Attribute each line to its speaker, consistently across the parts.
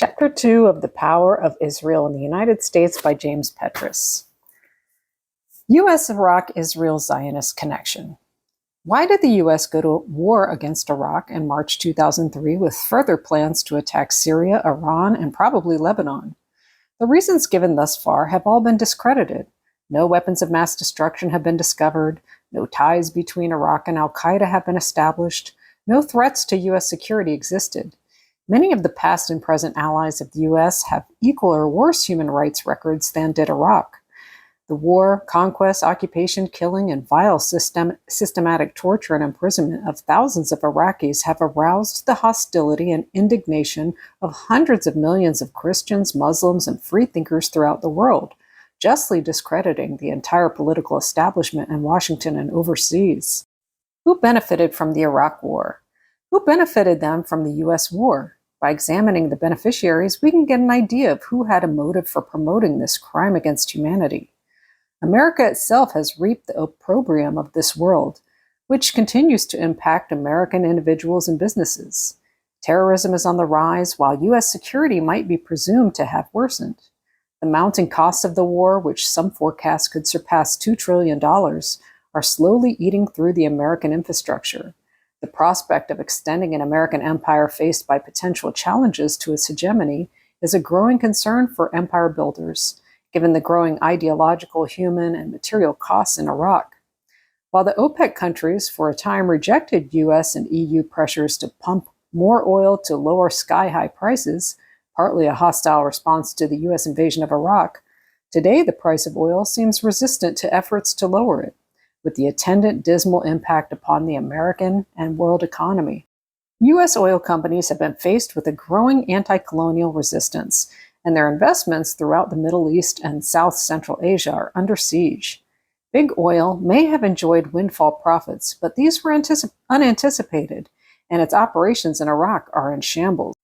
Speaker 1: Chapter 2 of The Power of Israel in the United States by James Petras. US-IRAQ-ISRAEL-ZIONIST connection. Why did the US go to war against Iraq in March 2003 with further plans to attack Syria, Iran, and probably Lebanon? The reasons given thus far have all been discredited. No weapons of mass destruction have been discovered. No ties between Iraq and al-Qaeda have been established. No threats to US security existed. Many of the past and present allies of the US have equal or worse human rights records than did Iraq. The war, conquest, occupation, killing, and vile systematic torture and imprisonment of thousands of Iraqis have aroused the hostility and indignation of hundreds of millions of Christians, Muslims, and freethinkers throughout the world, justly discrediting the entire political establishment in Washington and overseas. Who benefited from the Iraq War? Who benefited them from the US war? By examining the beneficiaries, we can get an idea of who had a motive for promoting this crime against humanity. America itself has reaped the opprobrium of this world, which continues to impact American individuals and businesses. Terrorism is on the rise, while US security might be presumed to have worsened. The mounting costs of the war, which some forecasts could surpass $2 trillion, are slowly eating through the American infrastructure. The prospect of extending an American empire faced by potential challenges to its hegemony is a growing concern for empire builders, given the growing ideological, human, and material costs in Iraq. While the OPEC countries for a time rejected US and EU pressures to pump more oil to lower sky-high prices, partly a hostile response to the US invasion of Iraq, today the price of oil seems resistant to efforts to lower it, with the attendant dismal impact upon the American and world economy. US oil companies have been faced with a growing anti-colonial resistance, and their investments throughout the Middle East and South Central Asia are under siege. Big oil may have enjoyed windfall profits, but these were unanticipated, and its operations in Iraq are in shambles.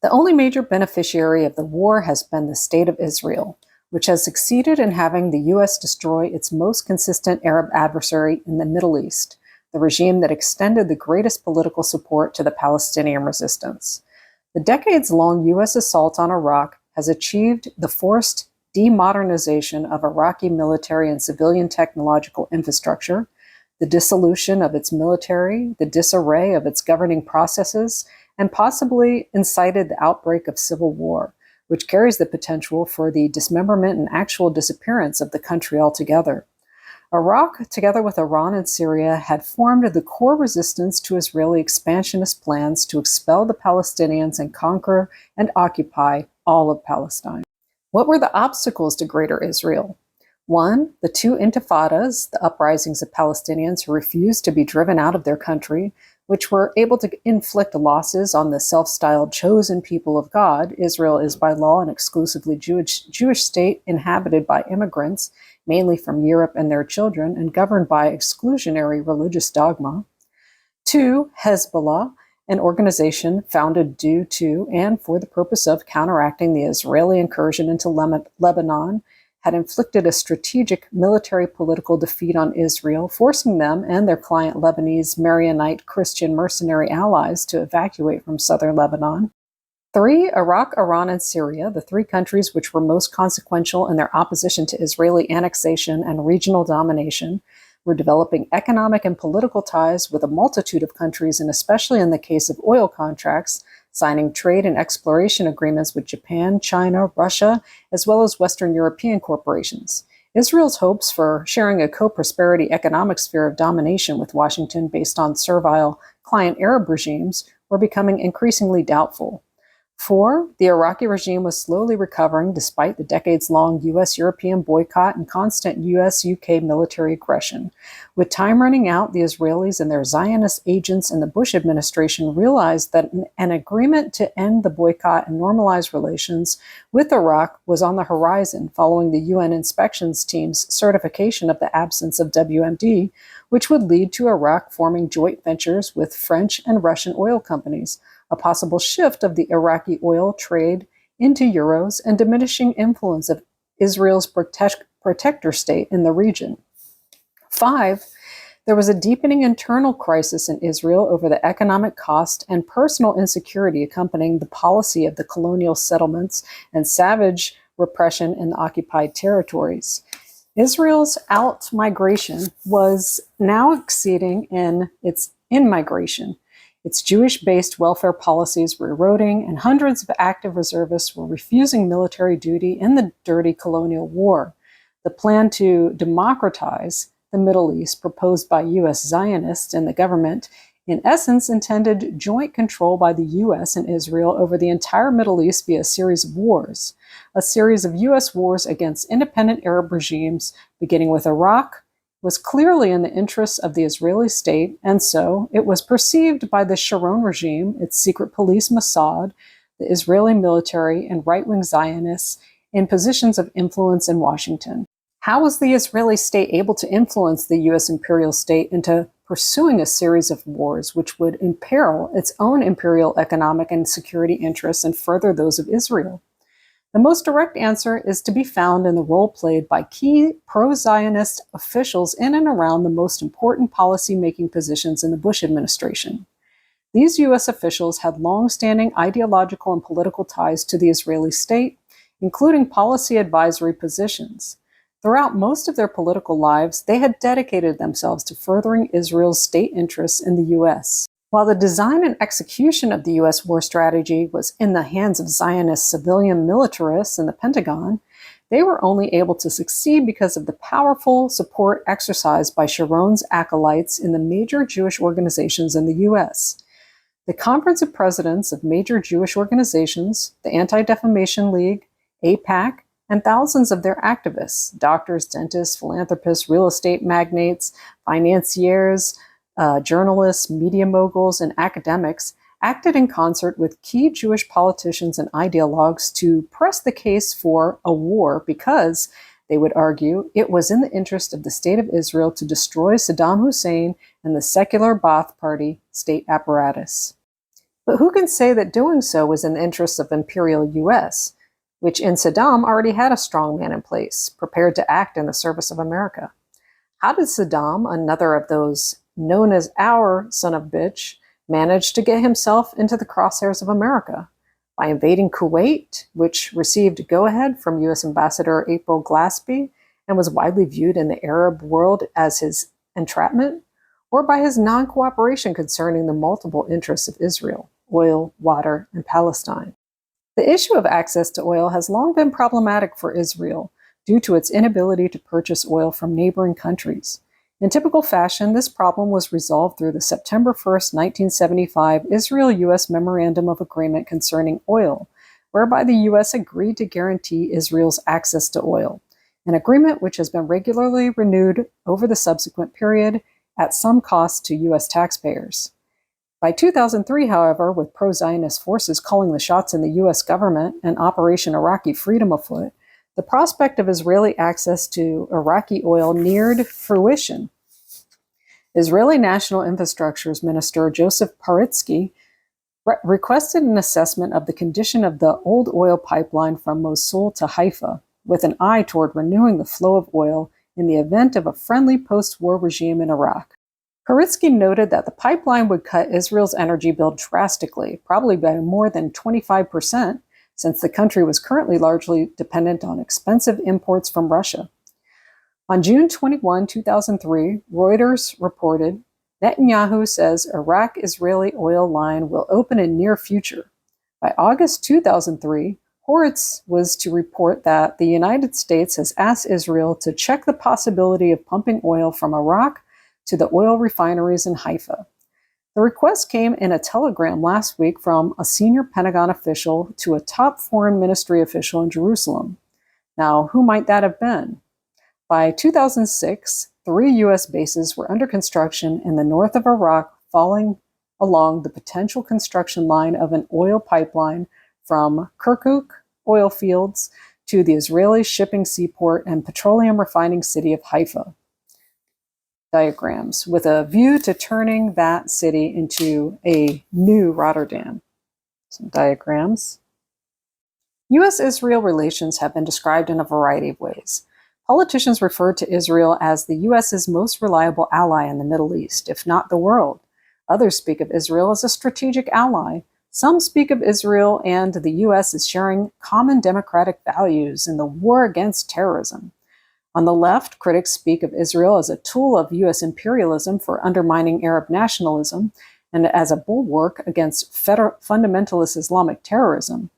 Speaker 1: The only major beneficiary of the war has been the State of Israel, which has succeeded in having the US destroy its most consistent Arab adversary in the Middle East, the regime that extended the greatest political support to the Palestinian resistance. The decades-long US assault on Iraq has achieved the forced demodernization of Iraqi military and civilian technological infrastructure, the dissolution of its military, the disarray of its governing processes, and possibly incited the outbreak of civil war, which carries the potential for the dismemberment and actual disappearance of the country altogether. Iraq, together with Iran and Syria, had formed the core resistance to Israeli expansionist plans to expel the Palestinians and conquer and occupy all of Palestine. What were the obstacles to Greater Israel? 1. The two intifadas, the uprisings of Palestinians who refused to be driven out of their country, which were able to inflict losses on the self-styled chosen people of God. Israel is by law an exclusively Jewish state inhabited by immigrants, mainly from Europe and their children, and governed by exclusionary religious dogma. 2. Hezbollah, an organization founded due to and for the purpose of counteracting the Israeli incursion into Lebanon, had inflicted a strategic military political defeat on Israel, forcing them and their client Lebanese Maronite Christian mercenary allies to evacuate from southern Lebanon. 3. Iraq, Iran, and Syria, the three countries which were most consequential in their opposition to Israeli annexation and regional domination, were developing economic and political ties with a multitude of countries, and especially in the case of oil contracts, signing trade and exploration agreements with Japan, China, Russia, as well as Western European corporations. Israel's hopes for sharing a co-prosperity economic sphere of domination with Washington based on servile client Arab regimes were becoming increasingly doubtful. 4. The Iraqi regime was slowly recovering despite the decades-long US-European boycott and constant US-UK military aggression. With time running out, the Israelis and their Zionist agents in the Bush administration realized that an agreement to end the boycott and normalize relations with Iraq was on the horizon following the UN inspections team's certification of the absence of WMD, which would lead to Iraq forming joint ventures with French and Russian oil companies, a possible shift of the Iraqi oil trade into euros, and diminishing influence of Israel's protector state in the region. 5. There was a deepening internal crisis in Israel over the economic cost and personal insecurity accompanying the policy of the colonial settlements and savage repression in the occupied territories. Israel's out-migration was now exceeding in its in-migration. Its Jewish-based welfare policies were eroding, and hundreds of active reservists were refusing military duty in the dirty colonial war. The plan to democratize the Middle East, proposed by US Zionists and the government, in essence intended joint control by the US and Israel over the entire Middle East via a series of wars. A series of US wars against independent Arab regimes, beginning with Iraq, was clearly in the interests of the Israeli state, and so it was perceived by the Sharon regime, its secret police Mossad, the Israeli military, and right-wing Zionists in positions of influence in Washington. How was the Israeli state able to influence the US imperial state into pursuing a series of wars which would imperil its own imperial economic and security interests and further those of Israel? The most direct answer is to be found in the role played by key pro-Zionist officials in and around the most important policy-making positions in the Bush administration. These U.S. officials had long-standing ideological and political ties to the Israeli state, including policy advisory positions. Throughout most of their political lives, they had dedicated themselves to furthering Israel's state interests in the U.S. While the design and execution of the U.S. war strategy was in the hands of Zionist civilian militarists in the Pentagon, they were only able to succeed because of the powerful support exercised by Sharon's acolytes in the major Jewish organizations in the U.S. The Conference of Presidents of major Jewish organizations, the Anti-Defamation League, AIPAC, and thousands of their activists, doctors, dentists, philanthropists, real estate magnates, financiers, journalists, media moguls, and academics acted in concert with key Jewish politicians and ideologues to press the case for a war because, they would argue, it was in the interest of the State of Israel to destroy Saddam Hussein and the secular Ba'ath Party state apparatus. But who can say that doing so was in the interests of imperial U.S., which in Saddam already had a strong man in place, prepared to act in the service of America? How did Saddam, another of those known as our son of bitch, managed to get himself into the crosshairs of America? By invading Kuwait, which received go-ahead from U.S. Ambassador April Glaspie and was widely viewed in the Arab world as his entrapment, or by his non-cooperation concerning the multiple interests of Israel, oil, water, and Palestine. The issue of access to oil has long been problematic for Israel due to its inability to purchase oil from neighboring countries. In typical fashion, this problem was resolved through the September 1, 1975 Israel-U.S. Memorandum of Agreement concerning oil, whereby the U.S. agreed to guarantee Israel's access to oil, an agreement which has been regularly renewed over the subsequent period at some cost to U.S. taxpayers. By 2003, however, with pro-Zionist forces calling the shots in the U.S. government and Operation Iraqi Freedom afoot, the prospect of Israeli access to Iraqi oil neared fruition. Israeli National Infrastructure's Minister Joseph Paritsky requested an assessment of the condition of the old oil pipeline from Mosul to Haifa, with an eye toward renewing the flow of oil in the event of a friendly post-war regime in Iraq. Paritsky noted that the pipeline would cut Israel's energy bill drastically, probably by more than 25%, since the country was currently largely dependent on expensive imports from Russia. On June 21, 2003, Reuters reported, Netanyahu says Iraq-Israeli oil line will open in near future. By August 2003, Haaretz was to report that the United States has asked Israel to check the possibility of pumping oil from Iraq to the oil refineries in Haifa. The request came in a telegram last week from a senior Pentagon official to a top foreign ministry official in Jerusalem. Now, who might that have been? By 2006, 3 U.S. bases were under construction in the north of Iraq, following along the potential construction line of an oil pipeline from Kirkuk oil fields to the Israeli shipping seaport and petroleum refining city of Haifa. Diagrams, with a view to turning that city into a new Rotterdam. Some diagrams. U.S.-Israel relations have been described in a variety of ways. Politicians refer to Israel as the US's most reliable ally in the Middle East, if not the world. Others speak of Israel as a strategic ally. Some speak of Israel and the US as sharing common democratic values in the war against terrorism. On the left, critics speak of Israel as a tool of US imperialism for undermining Arab nationalism and as a bulwark against fundamentalist Islamic terrorism.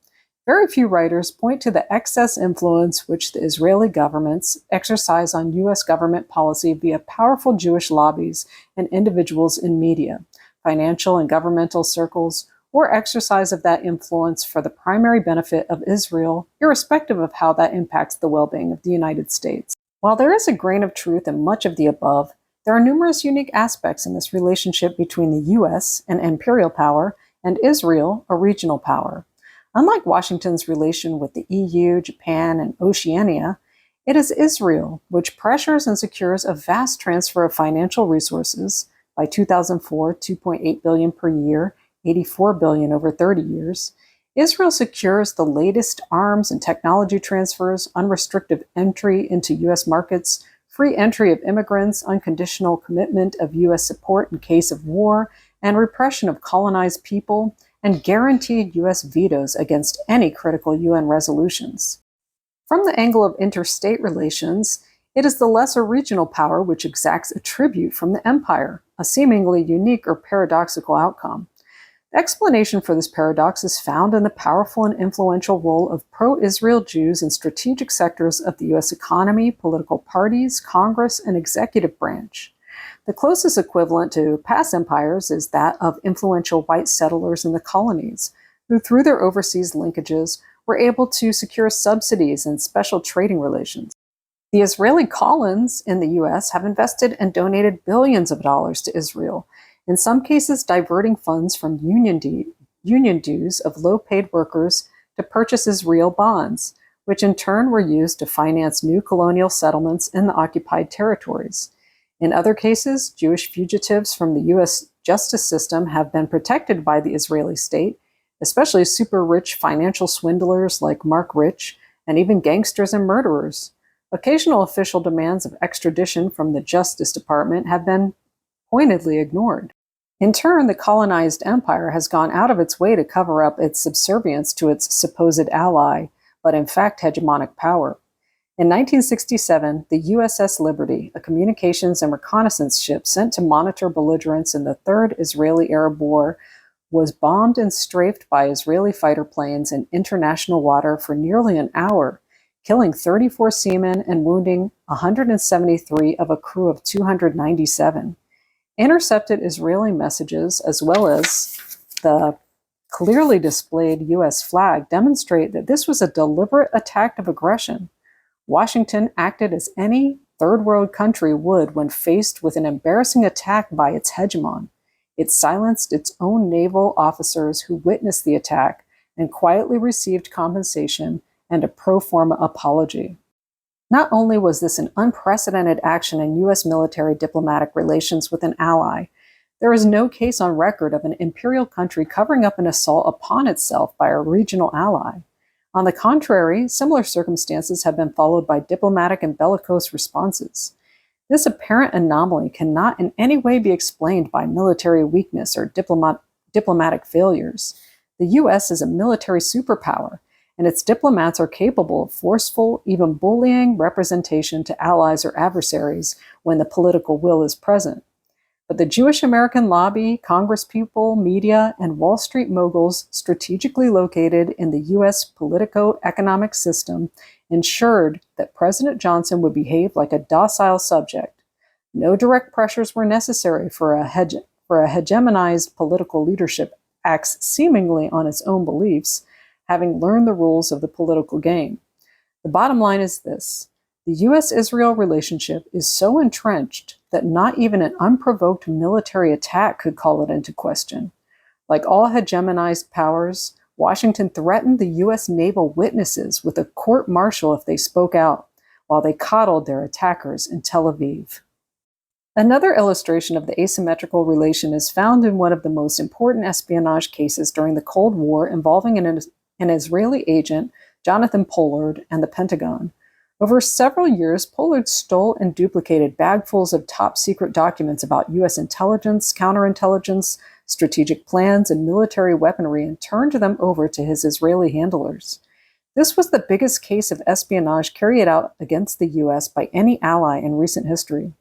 Speaker 1: Very few writers point to the excess influence which the Israeli governments exercise on US government policy via powerful Jewish lobbies and individuals in media, financial and governmental circles, or exercise of that influence for the primary benefit of Israel, irrespective of how that impacts the well-being of the United States. While there is a grain of truth in much of the above, there are numerous unique aspects in this relationship between the US, an imperial power, and Israel, a regional power. Unlike Washington's relation with the EU, Japan, and Oceania, it is Israel which pressures and secures a vast transfer of financial resources, by 2004, $2.8 billion per year, $84 billion over 30 years. Israel secures the latest arms and technology transfers, unrestricted entry into U.S. markets, free entry of immigrants, unconditional commitment of U.S. support in case of war, and repression of colonized people, and guaranteed U.S. vetoes against any critical UN resolutions. From the angle of interstate relations, it is the lesser regional power which exacts a tribute from the empire, a seemingly unique or paradoxical outcome. The explanation for this paradox is found in the powerful and influential role of pro-Israel Jews in strategic sectors of the U.S. economy, political parties, Congress, and executive branch. The closest equivalent to past empires is that of influential white settlers in the colonies, who through their overseas linkages were able to secure subsidies and special trading relations. The Israeli colons in the U.S. have invested and donated billions of dollars to Israel, in some cases diverting funds from union dues of low-paid workers to purchase Israel bonds, which in turn were used to finance new colonial settlements in the occupied territories. In other cases, Jewish fugitives from the U.S. justice system have been protected by the Israeli state, especially super-rich financial swindlers like Mark Rich, and even gangsters and murderers. Occasional official demands of extradition from the Justice Department have been pointedly ignored. In turn, the colonized empire has gone out of its way to cover up its subservience to its supposed ally, but in fact hegemonic power. In 1967, the USS Liberty, a communications and reconnaissance ship sent to monitor belligerents in the Third Israeli-Arab War, was bombed and strafed by Israeli fighter planes in international water for nearly an hour, killing 34 seamen and wounding 173 of a crew of 297. Intercepted Israeli messages, as well as the clearly displayed U.S. flag, demonstrate that this was a deliberate act of aggression. Washington acted as any third world country would when faced with an embarrassing attack by its hegemon. It silenced its own naval officers who witnessed the attack and quietly received compensation and a pro forma apology. Not only was this an unprecedented action in U.S. military diplomatic relations with an ally, there is no case on record of an imperial country covering up an assault upon itself by a regional ally. On the contrary, similar circumstances have been followed by diplomatic and bellicose responses. This apparent anomaly cannot in any way be explained by military weakness or diplomatic failures. The U.S. is a military superpower, and its diplomats are capable of forceful, even bullying representation to allies or adversaries when the political will is present. But the Jewish American lobby, congresspeople, media, and Wall Street moguls strategically located in the U.S. politico-economic system ensured that President Johnson would behave like a docile subject. No direct pressures were necessary for a hegemonized political leadership acts seemingly on its own beliefs, having learned the rules of the political game. The bottom line is this: the U.S.-Israel relationship is so entrenched that not even an unprovoked military attack could call it into question. Like all hegemonized powers, Washington threatened the U.S. naval witnesses with a court-martial if they spoke out, while they coddled their attackers in Tel Aviv. Another illustration of the asymmetrical relation is found in one of the most important espionage cases during the Cold War involving an Israeli agent, Jonathan Pollard, and the Pentagon. Over several years, Pollard stole and duplicated bagfuls of top-secret documents about U.S. intelligence, counterintelligence, strategic plans, and military weaponry and turned them over to his Israeli handlers. This was the biggest case of espionage carried out against the U.S. by any ally in recent history.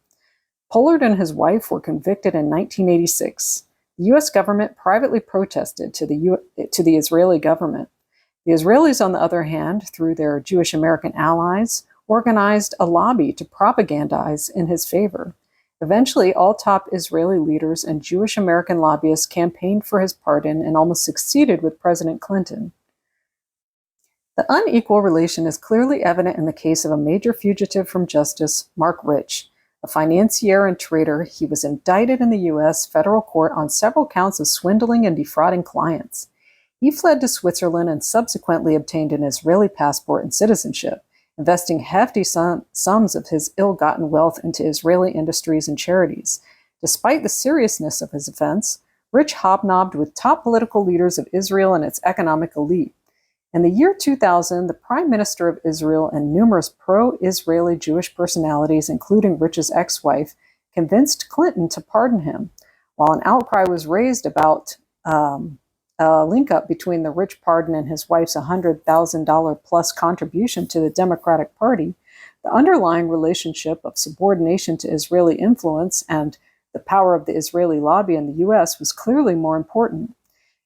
Speaker 1: Pollard and his wife were convicted in 1986. The U.S. government privately protested to the Israeli government. The Israelis, on the other hand, through their Jewish American allies, organized a lobby to propagandize in his favor. Eventually, all top Israeli leaders and Jewish American lobbyists campaigned for his pardon and almost succeeded with President Clinton. The unequal relation is clearly evident in the case of a major fugitive from justice, Mark Rich. A financier and trader, he was indicted in the U.S. federal court on several counts of swindling and defrauding clients. He fled to Switzerland and subsequently obtained an Israeli passport and citizenship, investing hefty sums of his ill-gotten wealth into Israeli industries and charities. Despite the seriousness of his offense, Rich hobnobbed with top political leaders of Israel and its economic elite. In the year 2000, the Prime Minister of Israel and numerous pro-Israeli Jewish personalities, including Rich's ex-wife, convinced Clinton to pardon him. While an outcry was raised about a link-up between the Rich pardon and his wife's $100,000 plus contribution to the Democratic Party, the underlying relationship of subordination to Israeli influence and the power of the Israeli lobby in the U.S. was clearly more important.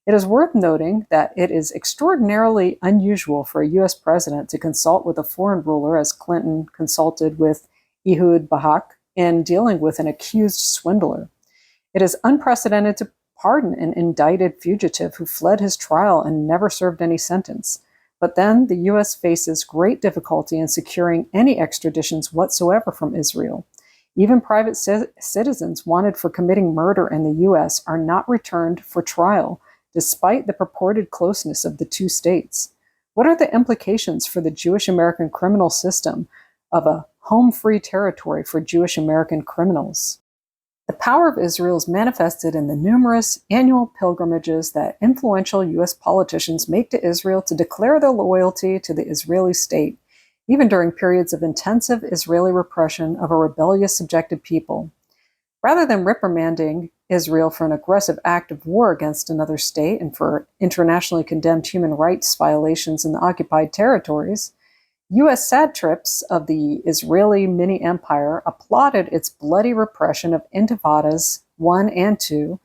Speaker 1: It is worth noting that it is extraordinarily unusual for a U.S. president to consult with a foreign ruler, as Clinton consulted with Ehud Barak in dealing with an accused swindler. It is unprecedented to pardon an indicted fugitive who fled his trial and never served any sentence. But then the U.S. faces great difficulty in securing any extraditions whatsoever from Israel. Even private citizens wanted for committing murder in the U.S. are not returned for trial, despite the purported closeness of the two states. What are the implications for the Jewish American criminal system of a home-free territory for Jewish American criminals? The power of Israel is manifested in the numerous annual pilgrimages that influential U.S. politicians make to Israel to declare their loyalty to the Israeli state, even during periods of intensive Israeli repression of a rebellious subjected people. Rather than reprimanding Israel for an aggressive act of war against another state and for internationally condemned human rights violations in the occupied territories, U.S. satraps of the Israeli mini-empire applauded its bloody repression of Intifadas I and II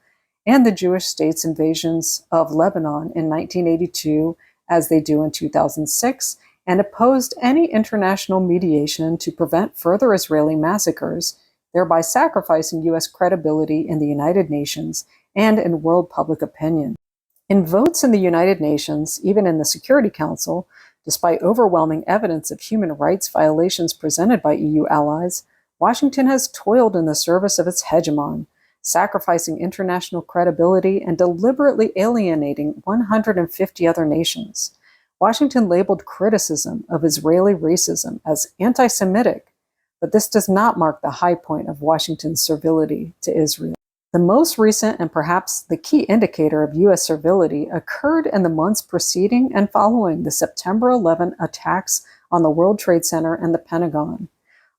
Speaker 1: and the Jewish state's invasions of Lebanon in 1982, as they do in 2006, and opposed any international mediation to prevent further Israeli massacres, thereby sacrificing U.S. credibility in the United Nations and in world public opinion. In votes in the United Nations, even in the Security Council, despite overwhelming evidence of human rights violations presented by EU allies, Washington has toiled in the service of its hegemon, sacrificing international credibility and deliberately alienating 150 other nations. Washington labeled criticism of Israeli racism as anti-Semitic, but this does not mark the high point of Washington's servility to Israel. The most recent and perhaps the key indicator of U.S. servility occurred in the months preceding and following the September 11 attacks on the World Trade Center and the Pentagon.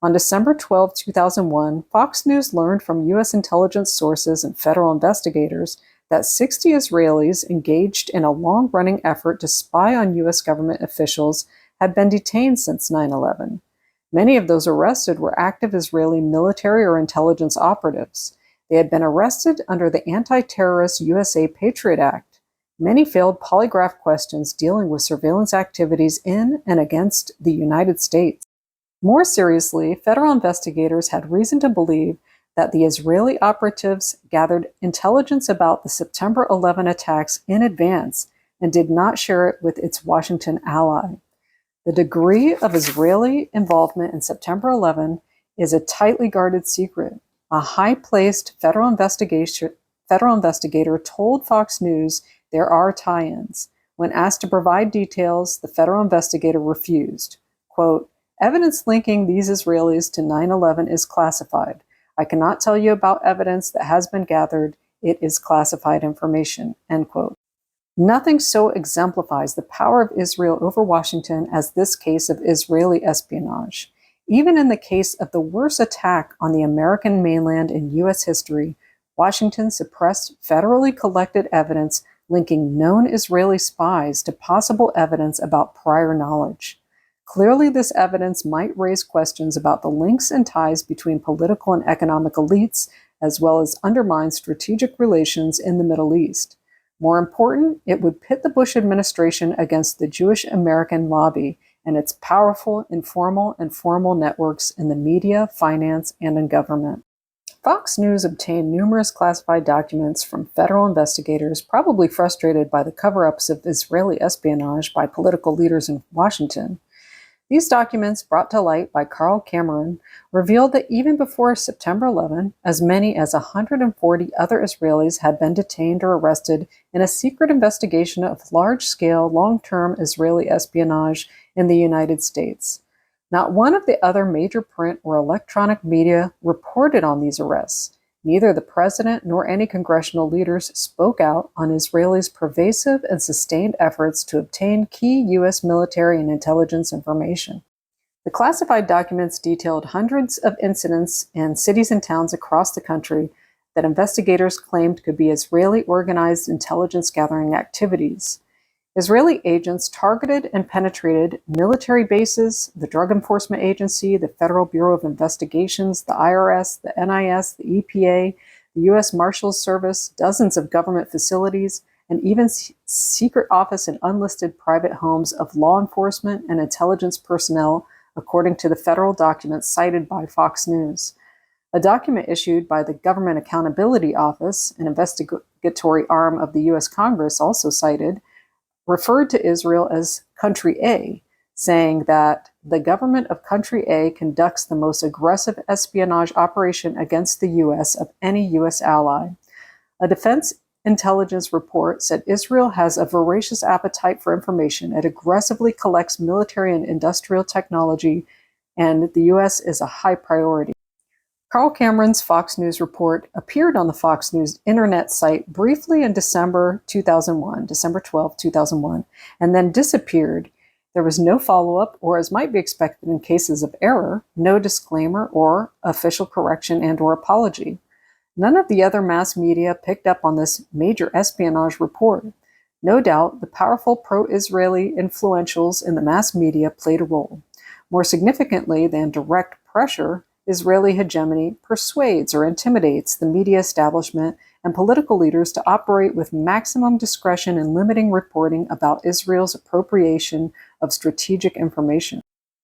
Speaker 1: On December 12, 2001, Fox News learned from U.S. intelligence sources and federal investigators that 60 Israelis engaged in a long-running effort to spy on U.S. government officials had been detained since 9/11. Many of those arrested were active Israeli military or intelligence operatives. They had been arrested under the Anti-Terrorist USA Patriot Act. Many failed polygraph questions dealing with surveillance activities in and against the United States. More seriously, federal investigators had reason to believe that the Israeli operatives gathered intelligence about the September 11 attacks in advance and did not share it with its Washington ally. The degree of Israeli involvement in September 11 is a tightly guarded secret. A high-placed federal investigator told Fox News there are tie-ins. When asked to provide details, the federal investigator refused. Quote, "Evidence linking these Israelis to 9/11 is classified. I cannot tell you about evidence that has been gathered. It is classified information." End quote. Nothing so exemplifies the power of Israel over Washington as this case of Israeli espionage. Even in the case of the worst attack on the American mainland in U.S. history, Washington suppressed federally collected evidence linking known Israeli spies to possible evidence about prior knowledge. Clearly, this evidence might raise questions about the links and ties between political and economic elites, as well as undermine strategic relations in the Middle East. More important, it would pit the Bush administration against the Jewish American lobby and its powerful, informal, and formal networks in the media, finance, and in government. Fox News obtained numerous classified documents from federal investigators, probably frustrated by the cover-ups of Israeli espionage by political leaders in Washington. These documents, brought to light by Carl Cameron, revealed that even before September 11, as many as 140 other Israelis had been detained or arrested in a secret investigation of large-scale, long-term Israeli espionage in the United States. Not one of the other major print or electronic media reported on these arrests. Neither the president nor any congressional leaders spoke out on Israelis' pervasive and sustained efforts to obtain key U.S. military and intelligence information. The classified documents detailed hundreds of incidents in cities and towns across the country that investigators claimed could be Israeli organized intelligence gathering activities. Israeli agents targeted and penetrated military bases, the Drug Enforcement Agency, the Federal Bureau of Investigations, the IRS, the NIS, the EPA, the U.S. Marshals Service, dozens of government facilities, and even secret office and unlisted private homes of law enforcement and intelligence personnel, according to the federal documents cited by Fox News. A document issued by the Government Accountability Office, an investigatory arm of the U.S. Congress, also cited, referred to Israel as Country A, saying that the government of Country A conducts the most aggressive espionage operation against the U.S. of any U.S. ally. A defense intelligence report said Israel has a voracious appetite for information. It aggressively collects military and industrial technology, and the U.S. is a high priority. Carl Cameron's Fox News report appeared on the Fox News internet site briefly in December 12, 2001, and then disappeared. There was no follow-up, or as might be expected in cases of error, no disclaimer or official correction and/or apology. None of the other mass media picked up on this major espionage report. No doubt, the powerful pro-Israeli influentials in the mass media played a role. More significantly than direct pressure, Israeli hegemony persuades or intimidates the media establishment and political leaders to operate with maximum discretion in limiting reporting about Israel's appropriation of strategic information.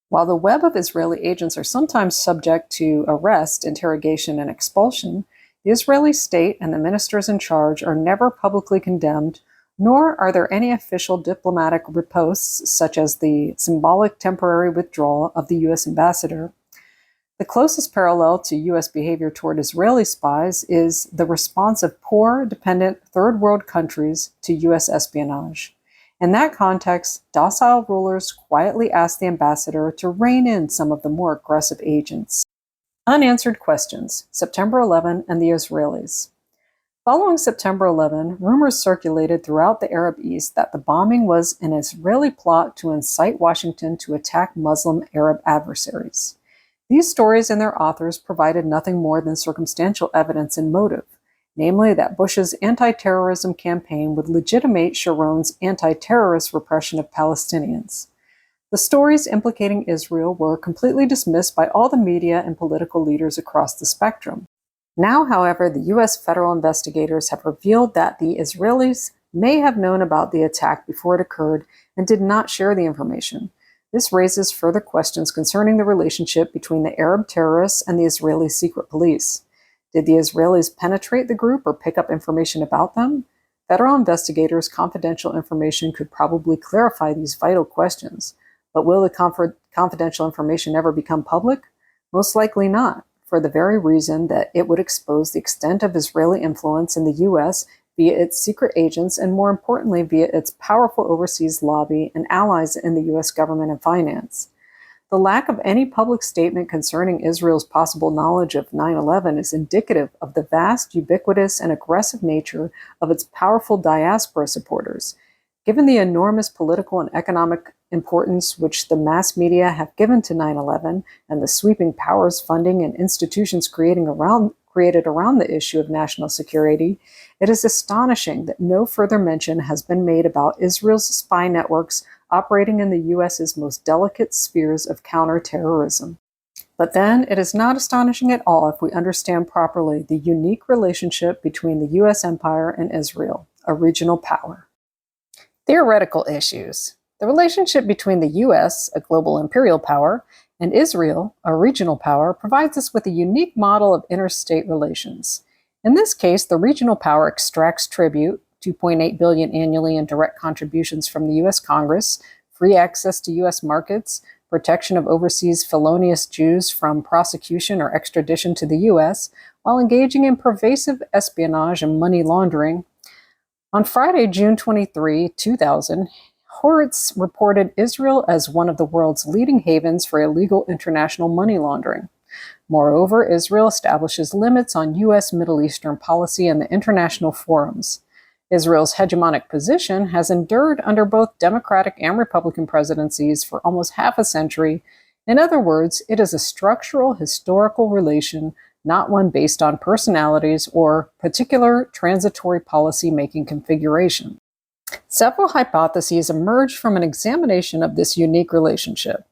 Speaker 1: While the web of Israeli agents are sometimes subject to arrest, interrogation, and expulsion, the Israeli state and the ministers in charge are never publicly condemned, nor are there any official diplomatic ripostes, such as the symbolic temporary withdrawal of the U.S. ambassador. The closest parallel to U.S. behavior toward Israeli spies is the response of poor, dependent third world countries to U.S. espionage. In that context, docile rulers quietly asked the ambassador to rein in some of the more aggressive agents. Unanswered questions, September 11 and the Israelis. Following September 11, rumors circulated throughout the Arab East that the bombing was an Israeli plot to incite Washington to attack Muslim Arab adversaries. These stories and their authors provided nothing more than circumstantial evidence and motive, namely that Bush's anti-terrorism campaign would legitimate Sharon's anti-terrorist repression of Palestinians. The stories implicating Israel were completely dismissed by all the media and political leaders across the spectrum. Now, however, the U.S. federal investigators have revealed that the Israelis may have known about the attack before it occurred and did not share the information. This raises further questions concerning the relationship between the Arab terrorists and the Israeli secret police. Did the Israelis penetrate the group or pick up information about them? Federal investigators' confidential information could probably clarify these vital questions. But will the confidential information ever become public? Most likely not, for the very reason that it would expose the extent of Israeli influence in the U.S. via its secret agents, and more importantly, via its powerful overseas lobby and allies in the U.S. government and finance. The lack of any public statement concerning Israel's possible knowledge of 9/11 is indicative of the vast, ubiquitous, and aggressive nature of its powerful diaspora supporters. Given the enormous political and economic importance which the mass media have given to 9/11 and the sweeping powers, funding, and institutions created around the issue of national security, it is astonishing that no further mention has been made about Israel's spy networks operating in the U.S.'s most delicate spheres of counterterrorism. But then, it is not astonishing at all if we understand properly the unique relationship between the U.S. empire and Israel, a regional power. Theoretical issues. The relationship between the U.S., a global imperial power, and Israel, a regional power, provides us with a unique model of interstate relations. In this case, the regional power extracts tribute, $2.8 billion annually in direct contributions from the U.S. Congress, free access to U.S. markets, protection of overseas felonious Jews from prosecution or extradition to the U.S., while engaging in pervasive espionage and money laundering. On Friday, June 23, 2000, Haaretz reported Israel as one of the world's leading havens for illegal international money laundering. Moreover, Israel establishes limits on U.S. Middle Eastern policy in the international forums. Israel's hegemonic position has endured under both Democratic and Republican presidencies for almost half a century. In other words, it is a structural historical relation, not one based on personalities or particular transitory policy-making configuration. Several hypotheses emerge from an examination of this unique relationship.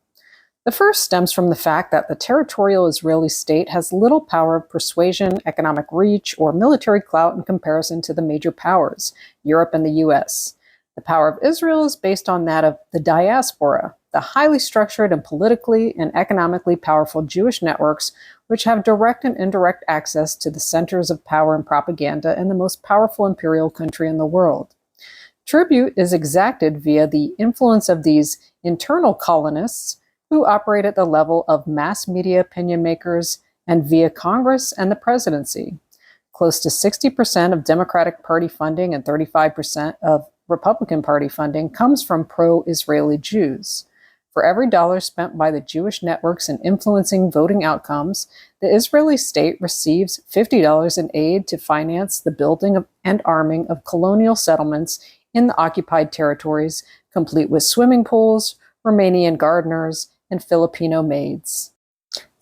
Speaker 1: The first stems from the fact that the territorial Israeli state has little power of persuasion, economic reach, or military clout in comparison to the major powers, Europe and the US. The power of Israel is based on that of the diaspora, the highly structured and politically and economically powerful Jewish networks which have direct and indirect access to the centers of power and propaganda in the most powerful imperial country in the world. Tribute is exacted via the influence of these internal colonists who operate at the level of mass media opinion makers and via Congress and the presidency. Close to 60% of Democratic Party funding and 35% of Republican Party funding comes from pro-Israeli Jews. For every dollar spent by the Jewish networks in influencing voting outcomes, the Israeli state receives $50 in aid to finance the building and arming of colonial settlements in the occupied territories, complete with swimming pools, Romanian gardeners, and Filipino maids.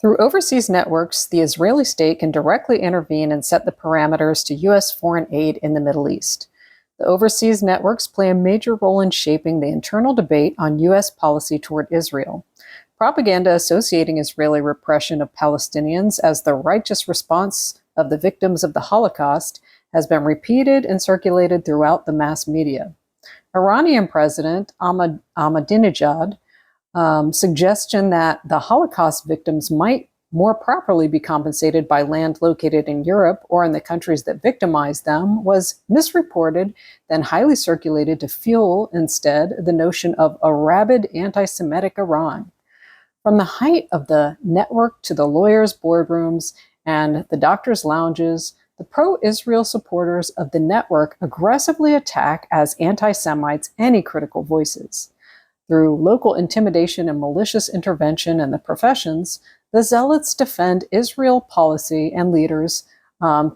Speaker 1: Through overseas networks, the Israeli state can directly intervene and set the parameters to U.S. foreign aid in the Middle East. The overseas networks play a major role in shaping the internal debate on U.S. policy toward Israel. Propaganda associating Israeli repression of Palestinians as the righteous response of the victims of the Holocaust has been repeated and circulated throughout the mass media. Iranian President Ahmadinejad suggestion that the Holocaust victims might more properly be compensated by land located in Europe or in the countries that victimized them was misreported, then highly circulated to fuel instead the notion of a rabid anti-Semitic Iran. From the height of the network to the lawyers' boardrooms and the doctors' lounges, the pro-Israel supporters of the network aggressively attack as anti-Semites any critical voices. Through local intimidation and malicious intervention in the professions, the zealots defend Israel policy and leaders,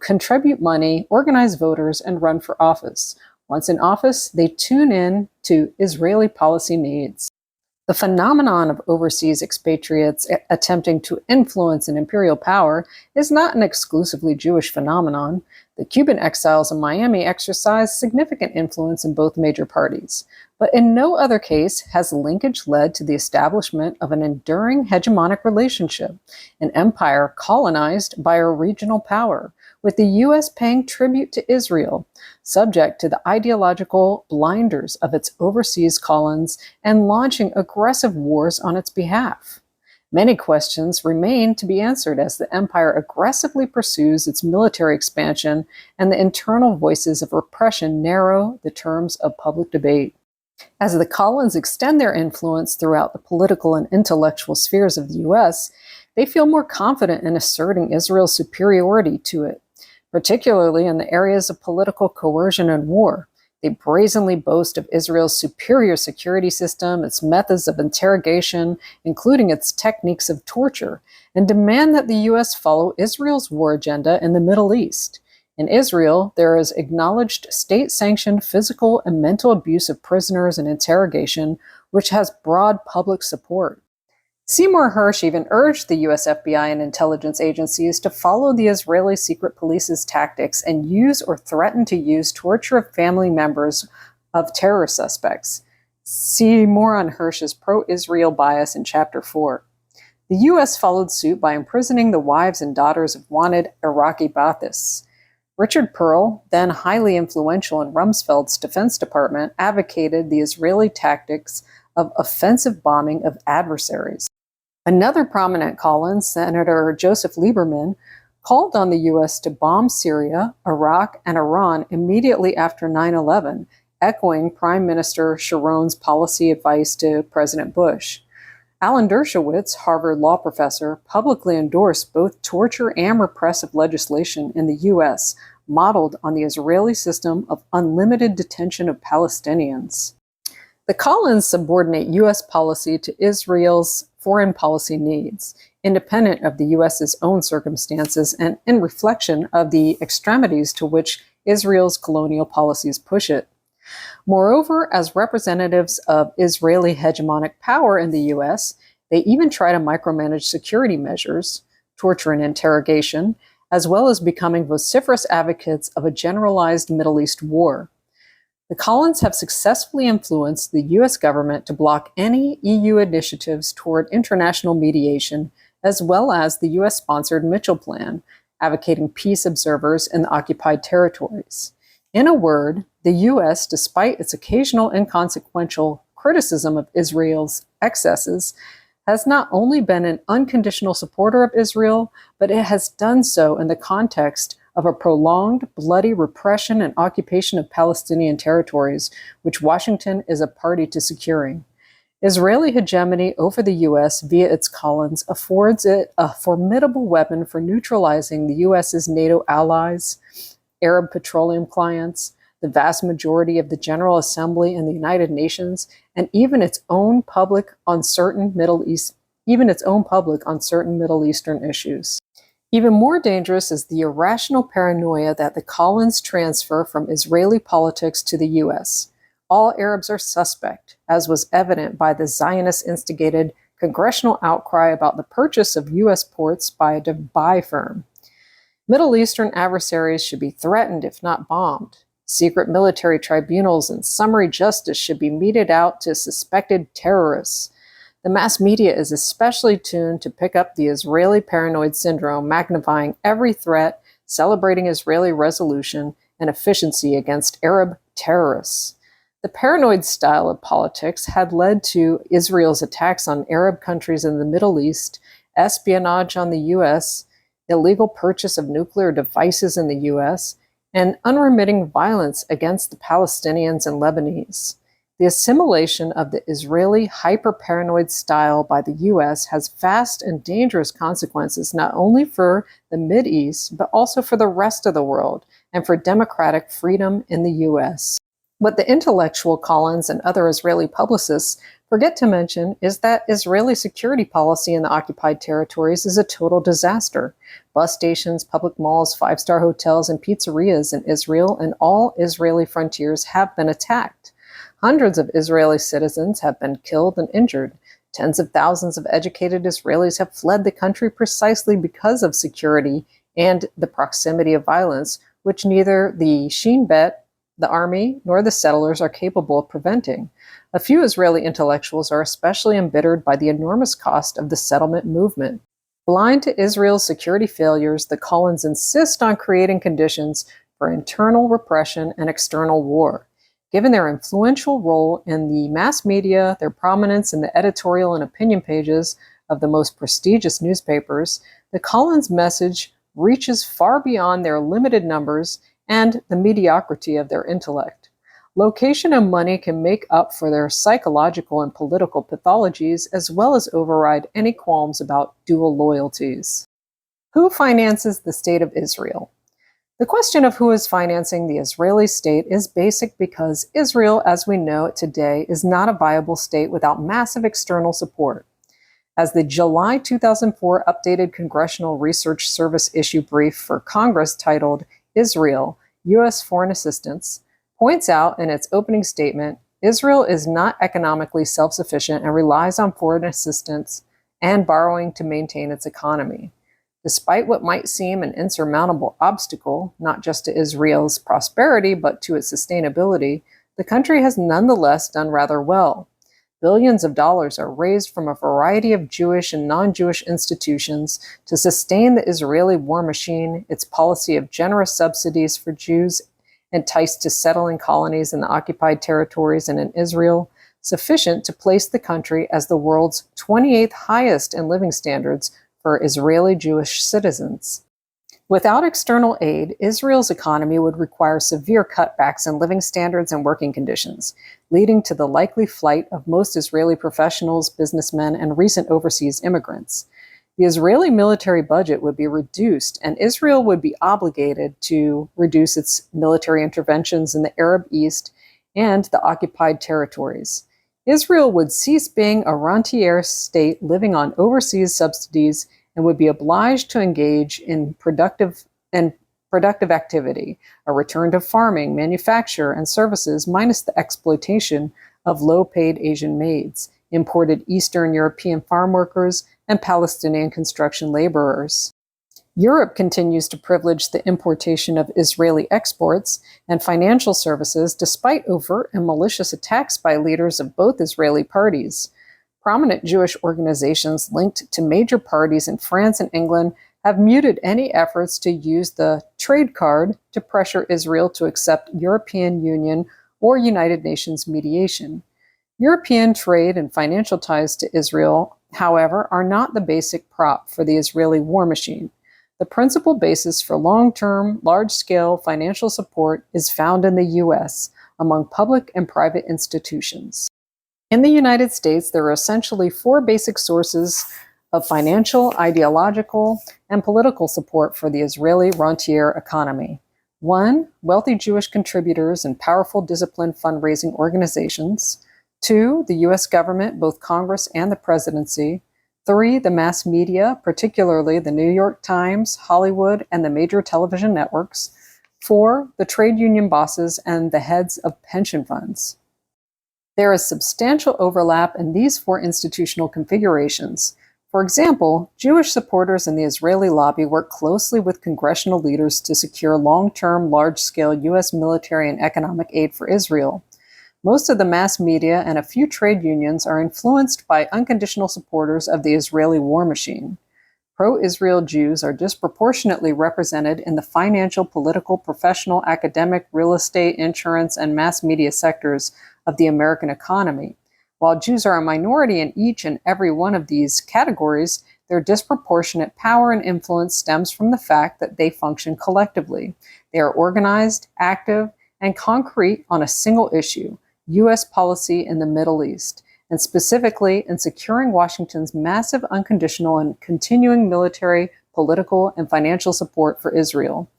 Speaker 1: contribute money, organize voters, and run for office. Once in office, they tune in to Israeli policy needs. The phenomenon of overseas expatriates attempting to influence an imperial power is not an exclusively Jewish phenomenon. The Cuban exiles in Miami exercised significant influence in both major parties. But in no other case has linkage led to the establishment of an enduring hegemonic relationship, an empire colonized by a regional power, with the U.S. paying tribute to Israel, subject to the ideological blinders of its overseas colons and launching aggressive wars on its behalf. Many questions remain to be answered as the empire aggressively pursues its military expansion and the internal voices of repression narrow the terms of public debate. As the colons extend their influence throughout the political and intellectual spheres of the U.S., they feel more confident in asserting Israel's superiority to it, particularly in the areas of political coercion and war. They brazenly boast of Israel's superior security system, its methods of interrogation, including its techniques of torture, and demand that the U.S. follow Israel's war agenda in the Middle East. In Israel, there is acknowledged state-sanctioned physical and mental abuse of prisoners and interrogation, which has broad public support. Seymour Hersh even urged the US FBI and intelligence agencies to follow the Israeli secret police's tactics and use or threaten to use torture of family members of terror suspects. See more on Hersh's pro-Israel bias in Chapter 4. The US followed suit by imprisoning the wives and daughters of wanted Iraqi Baathists. Richard Perle, then highly influential in Rumsfeld's Defense Department, advocated the Israeli tactics of offensive bombing of adversaries. Another prominent Collins, Senator Joseph Lieberman, called on the U.S. to bomb Syria, Iraq, and Iran immediately after 9/11, echoing Prime Minister Sharon's policy advice to President Bush. Alan Dershowitz, Harvard law professor, publicly endorsed both torture and repressive legislation in the U.S., modeled on the Israeli system of unlimited detention of Palestinians. The Collins subordinate U.S. policy to Israel's foreign policy needs, independent of the U.S.'s own circumstances and in reflection of the extremities to which Israel's colonial policies push it. Moreover, as representatives of Israeli hegemonic power in the U.S., they even try to micromanage security measures, torture and interrogation, as well as becoming vociferous advocates of a generalized Middle East war. The Collins have successfully influenced the U.S. government to block any EU initiatives toward international mediation, as well as the U.S.-sponsored Mitchell Plan, advocating peace observers in the occupied territories. In a word, the U.S., despite its occasional inconsequential criticism of Israel's excesses, has not only been an unconditional supporter of Israel, but it has done so in the context of a prolonged, bloody repression and occupation of Palestinian territories, which Washington is a party to securing. Israeli hegemony over the U.S. via its Collins affords it a formidable weapon for neutralizing the U.S.'s NATO allies, Arab petroleum clients, the vast majority of the General Assembly and the United Nations, and even its own public on certain Middle Eastern issues. Even more dangerous is the irrational paranoia that the Collins transfer from Israeli politics to the U.S. All Arabs are suspect, as was evident by the Zionist-instigated congressional outcry about the purchase of U.S. ports by a Dubai firm. Middle Eastern adversaries should be threatened, if not bombed. Secret military tribunals and summary justice should be meted out to suspected terrorists. The mass media is especially tuned to pick up the Israeli paranoid syndrome, magnifying every threat, celebrating Israeli resolution and efficiency against Arab terrorists. The paranoid style of politics had led to Israel's attacks on Arab countries in the Middle East, espionage on the U.S., illegal purchase of nuclear devices in the U.S., and unremitting violence against the Palestinians and Lebanese. The assimilation of the Israeli hyper-paranoid style by the U.S. has vast and dangerous consequences not only for the Mideast, but also for the rest of the world and for democratic freedom in the U.S. What the intellectual Collins and other Israeli publicists forget to mention is that Israeli security policy in the occupied territories is a total disaster. Bus stations, public malls, five-star hotels, and pizzerias in Israel and all Israeli frontiers have been attacked. Hundreds of Israeli citizens have been killed and injured. Tens of thousands of educated Israelis have fled the country precisely because of security and the proximity of violence, which neither the Shin Bet, the army, nor the settlers are capable of preventing. A few Israeli intellectuals are especially embittered by the enormous cost of the settlement movement. Blind to Israel's security failures, the Collins insist on creating conditions for internal repression and external war. Given their influential role in the mass media, their prominence in the editorial and opinion pages of the most prestigious newspapers, the Collins message reaches far beyond their limited numbers and the mediocrity of their intellect. Location and money can make up for their psychological and political pathologies, as well as override any qualms about dual loyalties. Who finances the State of Israel? The question of who is financing the Israeli state is basic because Israel, as we know it today, is not a viable state without massive external support. As the July 2004 updated Congressional Research Service issue brief for Congress titled Israel, U.S. Foreign Assistance, points out in its opening statement, Israel is not economically self-sufficient and relies on foreign assistance and borrowing to maintain its economy. Despite what might seem an insurmountable obstacle, not just to Israel's prosperity, but to its sustainability, the country has nonetheless done rather well. Billions of dollars are raised from a variety of Jewish and non-Jewish institutions to sustain the Israeli war machine, its policy of generous subsidies for Jews enticed to settle in colonies in the occupied territories and in Israel, sufficient to place the country as the world's 28th highest in living standards for Israeli Jewish citizens. Without external aid, Israel's economy would require severe cutbacks in living standards and working conditions, leading to the likely flight of most Israeli professionals, businessmen, and recent overseas immigrants. The Israeli military budget would be reduced, and Israel would be obligated to reduce its military interventions in the Arab East and the occupied territories. Israel would cease being a rentier state living on overseas subsidies and would be obliged to engage in productive activity, a return to farming, manufacture, and services minus the exploitation of low-paid Asian maids, imported Eastern European farm workers, and Palestinian construction laborers. Europe continues to privilege the importation of Israeli exports and financial services despite overt and malicious attacks by leaders of both Israeli parties. Prominent Jewish organizations linked to major parties in France and England have muted any efforts to use the trade card to pressure Israel to accept European Union or United Nations mediation. European trade and financial ties to Israel, however, are not the basic prop for the Israeli war machine. The principal basis for long-term, large-scale financial support is found in the U.S., among public and private institutions. In the United States, there are essentially four basic sources of financial, ideological, and political support for the Israeli rentier economy. 1. Wealthy Jewish contributors and powerful, disciplined fundraising organizations. 2. The U.S. government, both Congress and the presidency. 3. The mass media, particularly the New York Times, Hollywood, and the major television networks. 4. The trade union bosses and the heads of pension funds. There is substantial overlap in these four institutional configurations. For example, Jewish supporters in the Israeli lobby work closely with congressional leaders to secure long-term, large-scale U.S. military and economic aid for Israel. Most of the mass media and a few trade unions are influenced by unconditional supporters of the Israeli war machine. Pro-Israel Jews are disproportionately represented in the financial, political, professional, academic, real estate, insurance, and mass media sectors of the American economy. While Jews are a minority in each and every one of these categories, their disproportionate power and influence stems from the fact that they function collectively. They are organized, active, and concrete on a single issue, U.S. policy in the Middle East, and specifically in securing Washington's massive, unconditional, and continuing military, political, and financial support for Israel.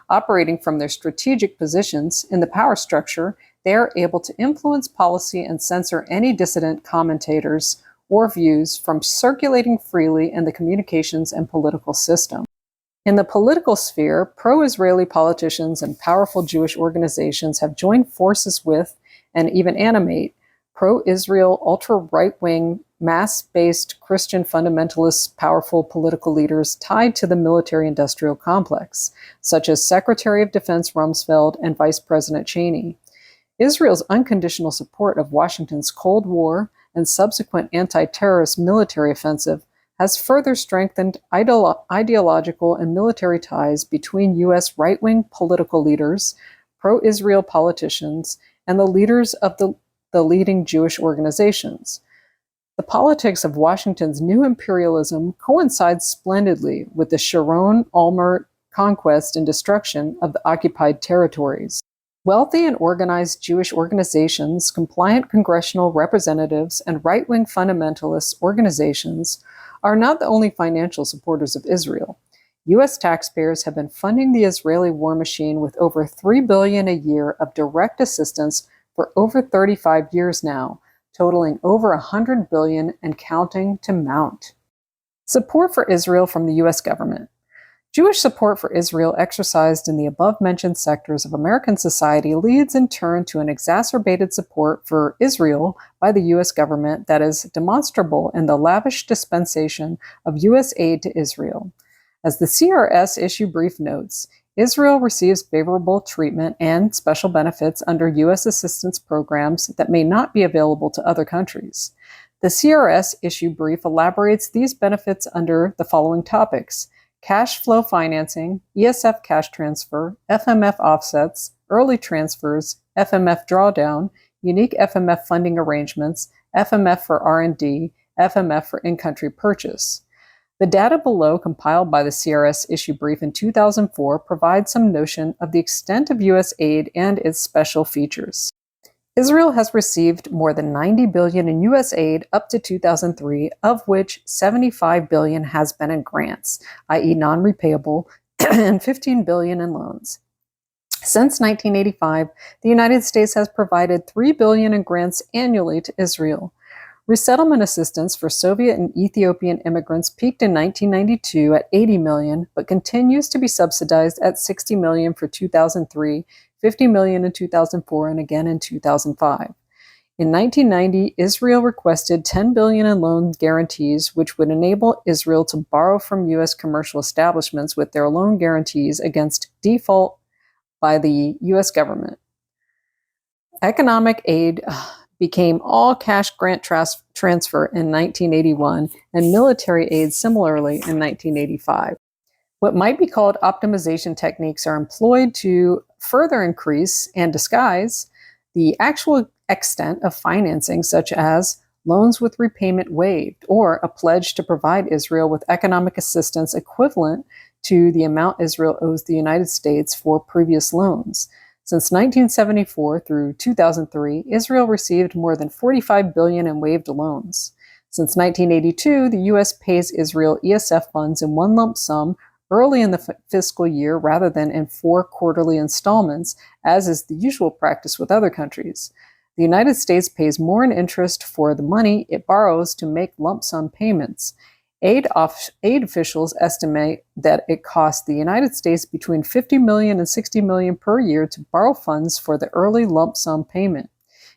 Speaker 1: Operating from their strategic positions in the power structure, they are able to influence policy and censor any dissident commentators or views from circulating freely in the communications and political system. In the political sphere, pro-Israeli politicians and powerful Jewish organizations have joined forces with and even animate pro-Israel, ultra-right-wing, mass-based Christian fundamentalist powerful political leaders tied to the military-industrial complex, such as Secretary of Defense Rumsfeld and Vice President Cheney. Israel's unconditional support of Washington's Cold War and subsequent anti-terrorist military offensive has further strengthened ideological and military ties between U.S. right-wing political leaders, pro-Israel politicians, and the leaders of the leading Jewish organizations. The politics of Washington's new imperialism coincides splendidly with the Sharon-Olmert conquest and destruction of the occupied territories. Wealthy and organized Jewish organizations, compliant congressional representatives, and right-wing fundamentalist organizations are not the only financial supporters of Israel. U.S. taxpayers have been funding the Israeli war machine with over $3 billion a year of direct assistance for over 35 years now, totaling over $100 billion and counting to mount. Support for Israel from the U.S. government. Jewish support for Israel exercised in the above-mentioned sectors of American society leads in turn to an exacerbated support for Israel by the U.S. government that is demonstrable in the lavish dispensation of U.S. aid to Israel. As the CRS issue brief notes, Israel receives favorable treatment and special benefits under U.S. assistance programs that may not be available to other countries. The CRS issue brief elaborates these benefits under the following topics: cash flow financing, ESF cash transfer, FMF offsets, early transfers, FMF drawdown, unique FMF funding arrangements, FMF for R&D, FMF for in-country purchase. The data below, compiled by the CRS issue brief in 2004, provides some notion of the extent of U.S. aid and its special features. Israel has received more than $90 billion in U.S. aid up to 2003, of which $75 billion has been in grants, i.e. non-repayable, and $15 billion in loans. Since 1985, the United States has provided $3 billion in grants annually to Israel. Resettlement assistance for Soviet and Ethiopian immigrants peaked in 1992 at $80 million, but continues to be subsidized at $60 million for 2003, $50 million in 2004, and again in 2005. In 1990, Israel requested $10 billion in loan guarantees, which would enable Israel to borrow from U.S. commercial establishments with their loan guarantees against default by the U.S. government. Economic aid became all-cash grant transfer in 1981, and military aid similarly in 1985. What might be called optimization techniques are employed to further increase and disguise the actual extent of financing, such as loans with repayment waived, or a pledge to provide Israel with economic assistance equivalent to the amount Israel owes the United States for previous loans. Since 1974 through 2003, Israel received more than $45 billion in waived loans. Since 1982, the U.S. pays Israel ESF funds in one lump sum early in the fiscal year rather than in 4 quarterly installments, as is the usual practice with other countries. The United States pays more in interest for the money it borrows to make lump sum payments. Aid officials estimate that it costs the United States between $50 million and $60 million per year to borrow funds for the early lump sum payment.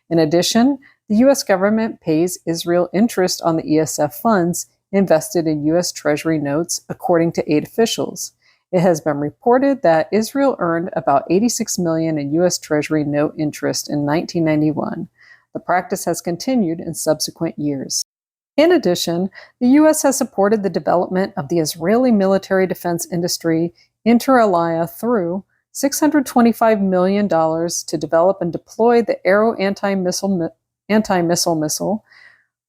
Speaker 1: In addition, the U.S. government pays Israel interest on the ESF funds invested in U.S. Treasury notes, according to aid officials. It has been reported that Israel earned about $86 million in U.S. Treasury note interest in 1991. The practice has continued in subsequent years. In addition, the U.S. has supported the development of the Israeli military defense industry, inter alia, through $625 million to develop and deploy the Arrow anti-missile missile,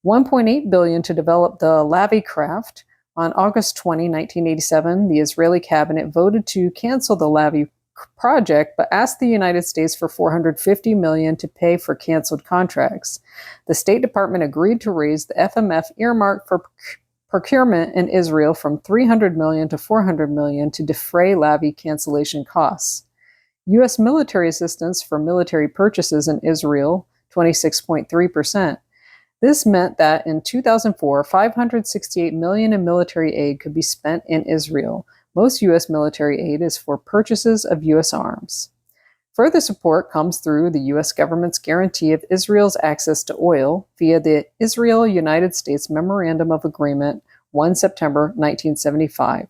Speaker 1: $1.8 billion to develop the LIBBY craft. On August 20, 1987, the Israeli cabinet voted to cancel the LIBBY project, but asked the United States for $450 million to pay for canceled contracts. The State Department agreed to raise the FMF earmark for procurement in Israel from $300 million to $400 million to defray LIBBY cancellation costs. U.S. military assistance for military purchases in Israel, 26.3%. This meant that in 2004, $568 million in military aid could be spent in Israel. Most U.S. military aid is for purchases of U.S. arms. Further support comes through the U.S. government's guarantee of Israel's access to oil via the Israel-United States Memorandum of Agreement, 1 September 1975.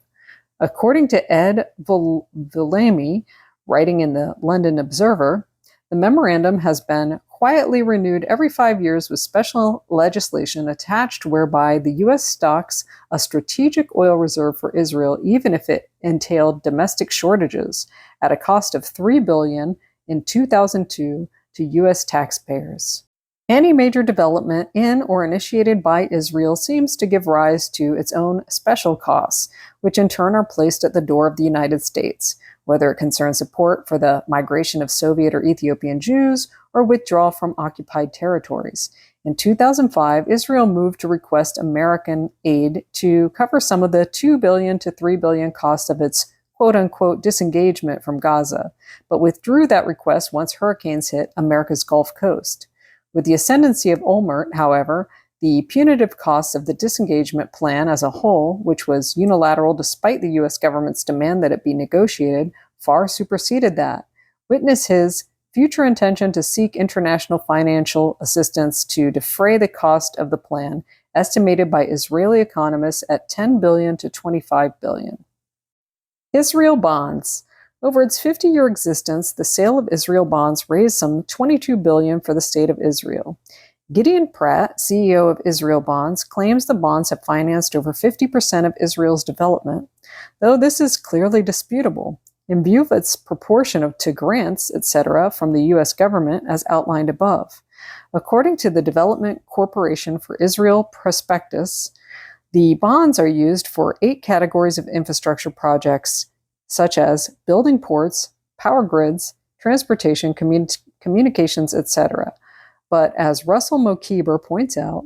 Speaker 1: According to Ed Villamy, writing in the London Observer, the memorandum has been quietly renewed every 5 years with special legislation attached whereby the U.S. stocks a strategic oil reserve for Israel even if it entailed domestic shortages at a cost of $3 billion in 2002 to U.S. taxpayers. Any major development in or initiated by Israel seems to give rise to its own special costs, which in turn are placed at the door of the United States, whether it concerns support for the migration of Soviet or Ethiopian Jews or withdrawal from occupied territories. In 2005, Israel moved to request American aid to cover some of the $2 billion to $3 billion cost of its quote-unquote disengagement from Gaza, but withdrew that request once hurricanes hit America's Gulf Coast. With the ascendancy of Olmert, however, the punitive costs of the disengagement plan as a whole, which was unilateral despite the U.S. government's demand that it be negotiated, far superseded that. Witness his future intention to seek international financial assistance to defray the cost of the plan, estimated by Israeli economists at $10 billion to $25 billion. Israel bonds. Over its 50-year existence, the sale of Israel bonds raised some $22 billion for the state of Israel. Gideon Pratt, CEO of Israel Bonds, claims the bonds have financed over 50% of Israel's development, though this is clearly disputable, in view of its proportion to grants, etc., from the U.S. government, as outlined above. According to the Development Corporation for Israel prospectus, the bonds are used for 8 categories of infrastructure projects, such as building ports, power grids, transportation, communications, etc. But as Russell Mokiber points out,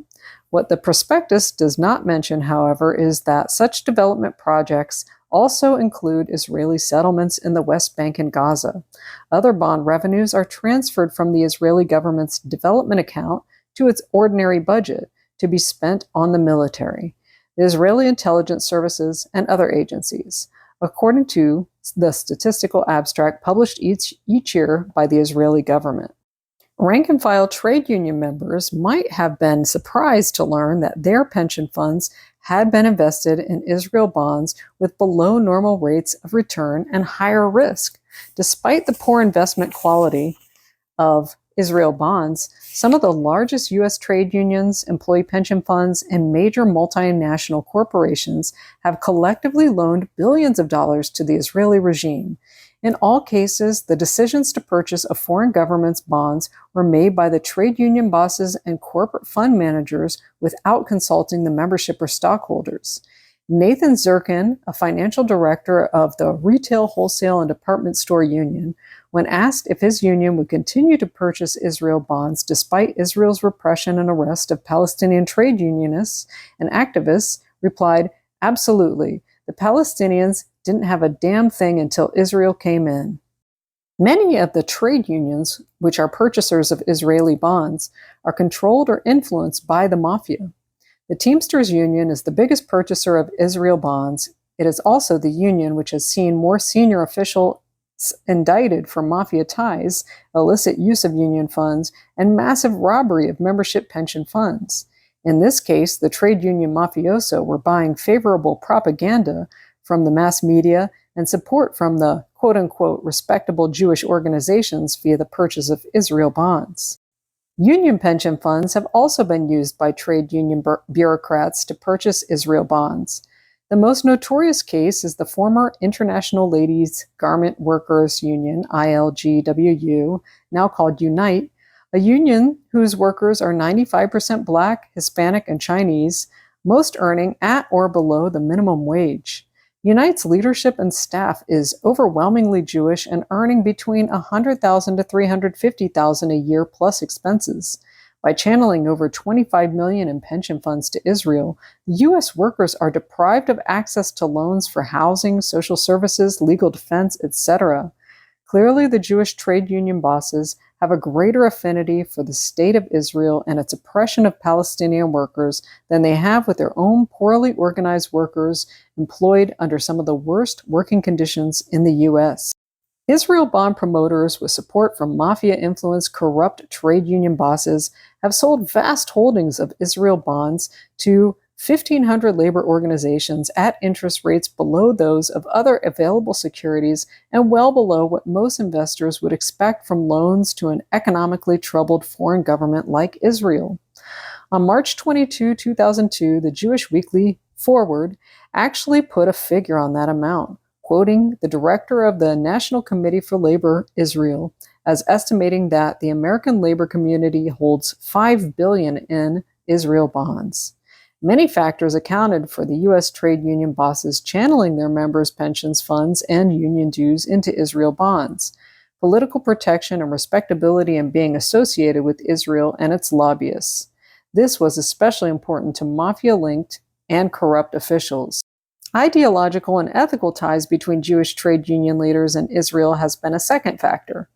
Speaker 1: what the prospectus does not mention, however, is that such development projects also include Israeli settlements in the West Bank and Gaza. Other bond revenues are transferred from the Israeli government's development account to its ordinary budget to be spent on the military, the Israeli intelligence services, and other agencies, according to the statistical abstract published each year by the Israeli government. Rank-and-file trade union members might have been surprised to learn that their pension funds had been invested in Israel bonds with below normal rates of return and higher risk. Despite the poor investment quality of Israel bonds, some of the largest U.S. trade unions, employee pension funds, and major multinational corporations have collectively loaned billions of dollars to the Israeli regime. In all cases, the decisions to purchase a foreign government's bonds were made by the trade union bosses and corporate fund managers without consulting the membership or stockholders. Nathan Zirkin, a financial director of the Retail, Wholesale, and Department Store Union, when asked if his union would continue to purchase Israel bonds despite Israel's repression and arrest of Palestinian trade unionists and activists, replied, "Absolutely. The Palestinians didn't have a damn thing until Israel came in." Many of the trade unions, which are purchasers of Israeli bonds, are controlled or influenced by the mafia. The Teamsters Union is the biggest purchaser of Israel bonds. It is also the union which has seen more senior officials indicted for mafia ties, illicit use of union funds, and massive robbery of membership pension funds. In this case, the trade union mafioso were buying favorable propaganda from the mass media and support from the quote-unquote respectable Jewish organizations via the purchase of Israel bonds. Union pension funds have also been used by trade union bureaucrats to purchase Israel bonds. The most notorious case is the former International Ladies Garment Workers Union, ILGWU, now called Unite, a union whose workers are 95% Black, Hispanic, and Chinese, most earning at or below the minimum wage. Unite's leadership and staff is overwhelmingly Jewish and earning between $100,000 to $350,000 a year plus expenses. By channeling over $25 million in pension funds to Israel, the U.S. workers are deprived of access to loans for housing, social services, legal defense, etc. Clearly, the Jewish trade union bosses have a greater affinity for the state of Israel and its oppression of Palestinian workers than they have with their own poorly organized workers employed under some of the worst working conditions in the U.S. Israel bond promoters with support from mafia-influenced corrupt trade union bosses have sold vast holdings of Israel bonds to 1,500 labor organizations at interest rates below those of other available securities and well below what most investors would expect from loans to an economically troubled foreign government like Israel. On March 22, 2002, the Jewish Weekly Forward actually put a figure on that amount, quoting the director of the National Committee for Labor, Israel, as estimating that the American labor community holds $5 billion in Israel bonds. Many factors accounted for the U.S. trade union bosses channeling their members' pensions funds and union dues into Israel bonds. Political protection and respectability in being associated with Israel and its lobbyists. This was especially important to mafia-linked and corrupt officials. Ideological and ethical ties between Jewish trade union leaders and Israel has been a second factor.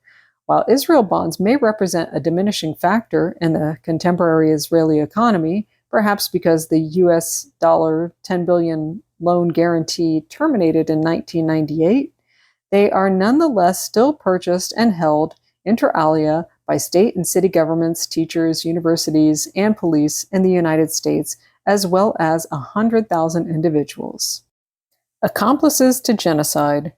Speaker 1: While Israel bonds may represent a diminishing factor in the contemporary Israeli economy, perhaps because the US $10 billion loan guarantee terminated in 1998, they are nonetheless still purchased and held inter alia by state and city governments, teachers, universities, and police in the United States, as well as 100,000 individuals. Accomplices to genocide.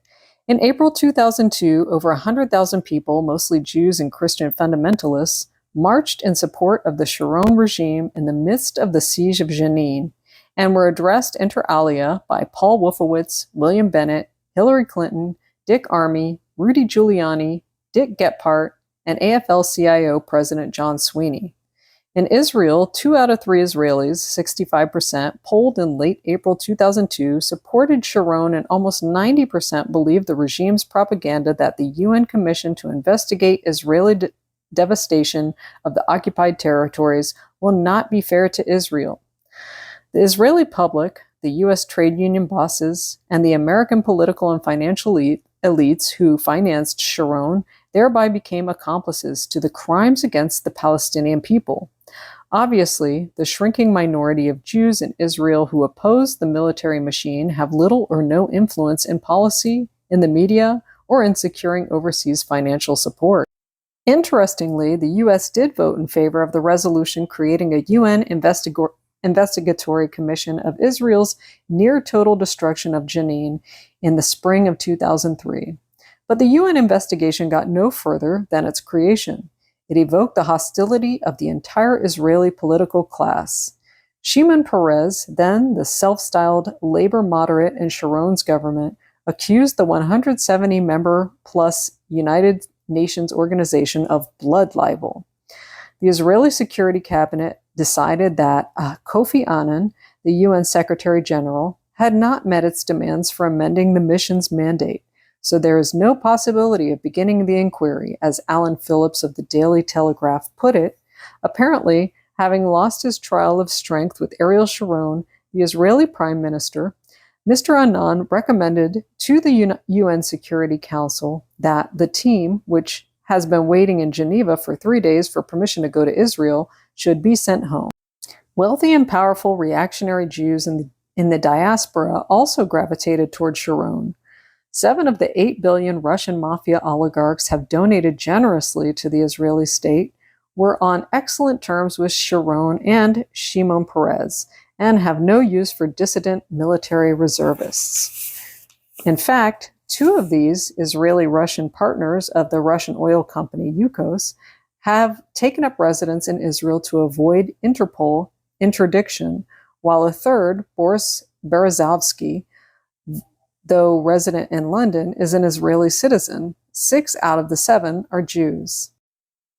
Speaker 1: In April 2002, over 100,000 people, mostly Jews and Christian fundamentalists, marched in support of the Sharon regime in the midst of the siege of Jenin, and were addressed inter alia by Paul Wolfowitz, William Bennett, Hillary Clinton, Dick Armey, Rudy Giuliani, Dick Gephardt, and AFL-CIO President John Sweeney. In Israel, 2 out of 3 Israelis, 65%, polled in late April 2002, supported Sharon, and almost 90% believed the regime's propaganda that the UN Commission to investigate Israeli devastation of the occupied territories will not be fair to Israel. The Israeli public, the U.S. trade union bosses, and the American political and financial elites who financed Sharon thereby became accomplices to the crimes against the Palestinian people. Obviously, the shrinking minority of Jews in Israel who oppose the military machine have little or no influence in policy, in the media, or in securing overseas financial support. Interestingly, the U.S. did vote in favor of the resolution creating a UN investigatory commission of Israel's near-total destruction of Jenin in the spring of 2003. But the UN investigation got no further than its creation. It evoked the hostility of the entire Israeli political class. Shimon Peres, then the self-styled labor moderate in Sharon's government, accused the 170-member-plus United Nations organization of blood libel. The Israeli Security Cabinet decided that Kofi Annan, the UN Secretary General, had not met its demands for amending the mission's mandate, so there is no possibility of beginning the inquiry, as Alan Phillips of the Daily Telegraph put it. Apparently, having lost his trial of strength with Ariel Sharon, the Israeli Prime Minister, Mr. Annan recommended to the UN Security Council that the team, which has been waiting in Geneva for 3 days for permission to go to Israel, should be sent home. Wealthy and powerful reactionary Jews in the diaspora also gravitated toward Sharon. 7 of the 8 billion Russian mafia oligarchs have donated generously to the Israeli state, were on excellent terms with Sharon and Shimon Peres, and have no use for dissident military reservists. In fact, 2 of these Israeli-Russian partners of the Russian oil company Yukos have taken up residence in Israel to avoid Interpol interdiction, while a third, Boris Berezovsky, though resident in London, is an Israeli citizen. 6 out of the 7 are Jews.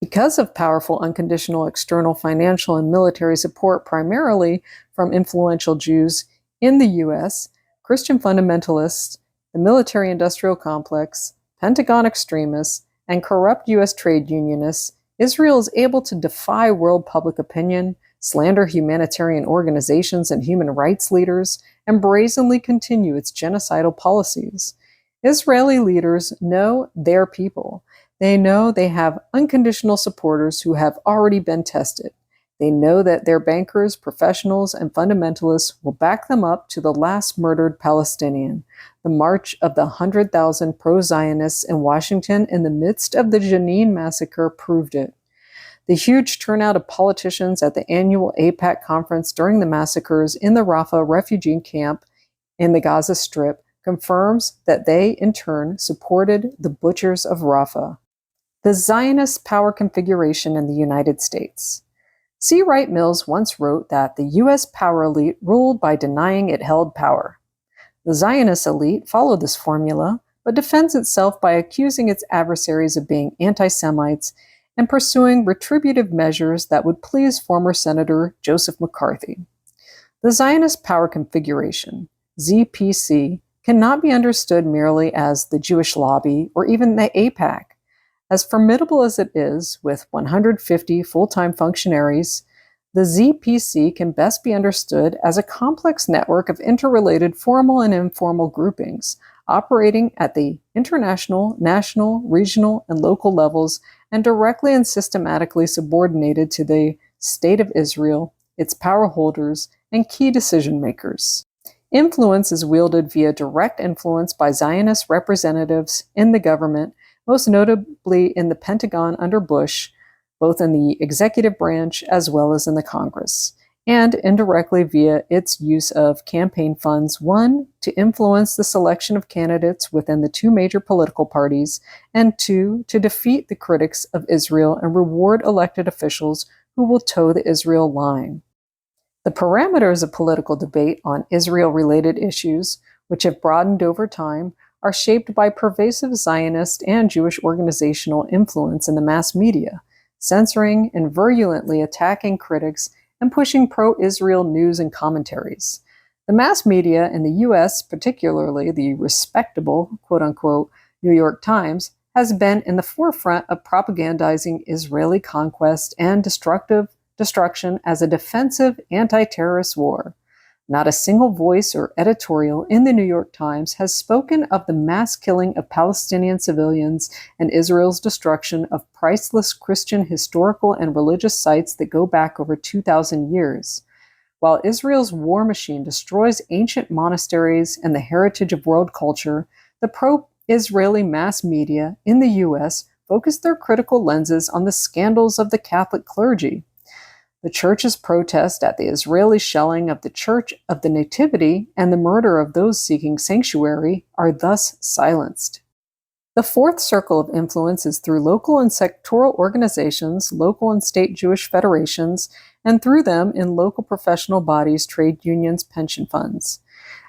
Speaker 1: Because of powerful unconditional external financial and military support primarily from influential Jews in the U.S., Christian fundamentalists, the military-industrial complex, Pentagon extremists, and corrupt U.S. trade unionists, Israel is able to defy world public opinion, slander humanitarian organizations and human rights leaders, and brazenly continue its genocidal policies. Israeli leaders know their people. They know they have unconditional supporters who have already been tested. They know that their bankers, professionals, and fundamentalists will back them up to the last murdered Palestinian. The march of the 100,000 pro-Zionists in Washington in the midst of the Jenin massacre proved it. The huge turnout of politicians at the annual AIPAC conference during the massacres in the Rafah refugee camp in the Gaza Strip confirms that they, in turn, supported the butchers of Rafah. The Zionist power configuration in the United States. C. Wright Mills once wrote that the U.S. power elite ruled by denying it held power. The Zionist elite followed this formula, but defends itself by accusing its adversaries of being anti-Semites and pursuing retributive measures that would please former Senator Joseph McCarthy. The Zionist power configuration, ZPC, cannot be understood merely as the Jewish lobby or even the AIPAC. As formidable as it is, with 150 full-time functionaries, The ZPC can best be understood as a complex network of interrelated formal and informal groupings, operating at the international, national, regional, and local levels, and directly and systematically subordinated to the State of Israel, its power holders, and key decision makers. Influence is wielded via direct influence by Zionist representatives in the government, most notably in the Pentagon under Bush, both in the executive branch as well as in the Congress, and indirectly via its use of campaign funds, one, to influence the selection of candidates within the two major political parties, and two, to defeat the critics of Israel and reward elected officials who will toe the Israel line. The parameters of political debate on Israel-related issues, which have broadened over time, are shaped by pervasive Zionist and Jewish organizational influence in the mass media, censoring and virulently attacking critics and pushing pro-Israel news and commentaries. The mass media in the U.S., particularly the respectable, quote-unquote, New York Times, has been in the forefront of propagandizing Israeli conquest and destruction as a defensive anti-terrorist war. Not a single voice or editorial in the New York Times has spoken of the mass killing of Palestinian civilians and Israel's destruction of priceless Christian historical and religious sites that go back over 2,000 years. While Israel's war machine destroys ancient monasteries and the heritage of world culture, the pro-Israeli mass media in the U.S. focus their critical lenses on the scandals of the Catholic clergy. The church's protest at the Israeli shelling of the Church of the Nativity and the murder of those seeking sanctuary are thus silenced. The fourth circle of influence is through local and sectoral organizations, local and state Jewish federations, and through them in local professional bodies, trade unions, pension funds.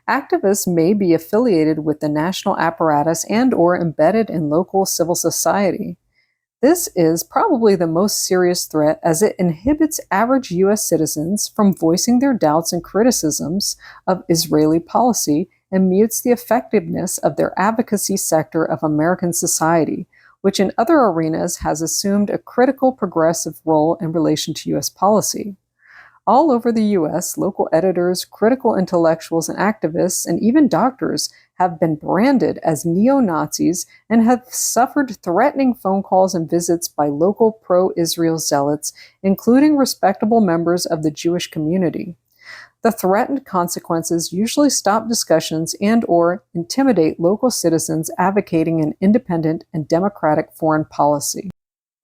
Speaker 1: Activists may be affiliated with the national apparatus and/or embedded in local civil society. This is probably the most serious threat as it inhibits average U.S. citizens from voicing their doubts and criticisms of Israeli policy and mutes the effectiveness of their advocacy sector of American society, which in other arenas has assumed a critical progressive role in relation to U.S. policy. All over the U.S., local editors, critical intellectuals, and activists, and even doctors have been branded as neo-Nazis and have suffered threatening phone calls and visits by local pro-Israel zealots, including respectable members of the Jewish community. The threatened consequences usually stop discussions and/or intimidate local citizens advocating an independent and democratic foreign policy.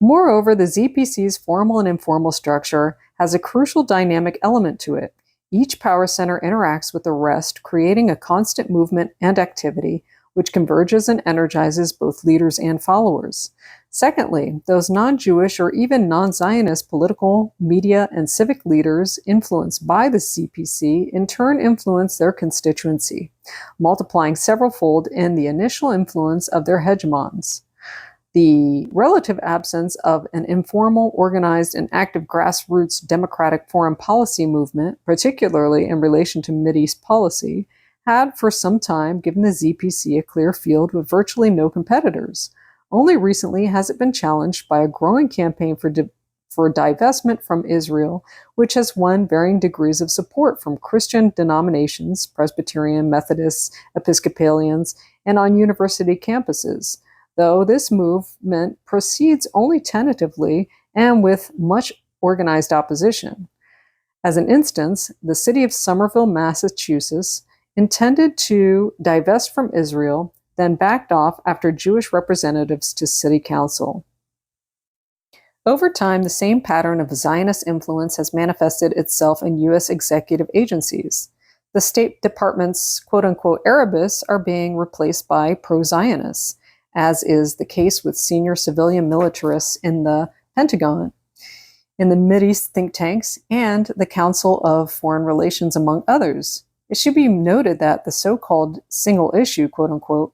Speaker 1: Moreover, the ZPC's formal and informal structure has a crucial dynamic element to it. Each power center interacts with the rest, creating a constant movement and activity, which converges and energizes both leaders and followers. Secondly, those non-Jewish or even non-Zionist political, media, and civic leaders influenced by the ZPC in turn influence their constituency, multiplying several-fold in the initial influence of their hegemons. The relative absence of an informal, organized, and active grassroots democratic foreign policy movement, particularly in relation to Mideast policy, had for some time given the ZPC a clear field with virtually no competitors. Only recently has it been challenged by a growing campaign for divestment from Israel, which has won varying degrees of support from Christian denominations, Presbyterian, Methodists, Episcopalians, and on university campuses, though this movement proceeds only tentatively and with much organized opposition. As an instance, the city of Somerville, Massachusetts, intended to divest from Israel, then backed off after Jewish representatives to city council. Over time, the same pattern of Zionist influence has manifested itself in U.S. executive agencies. The State Department's quote-unquote Arabists are being replaced by pro-Zionists, as is the case with senior civilian militarists in the Pentagon, in the Mideast think tanks, and the Council of Foreign Relations, among others. It should be noted that the so-called single-issue, quote-unquote,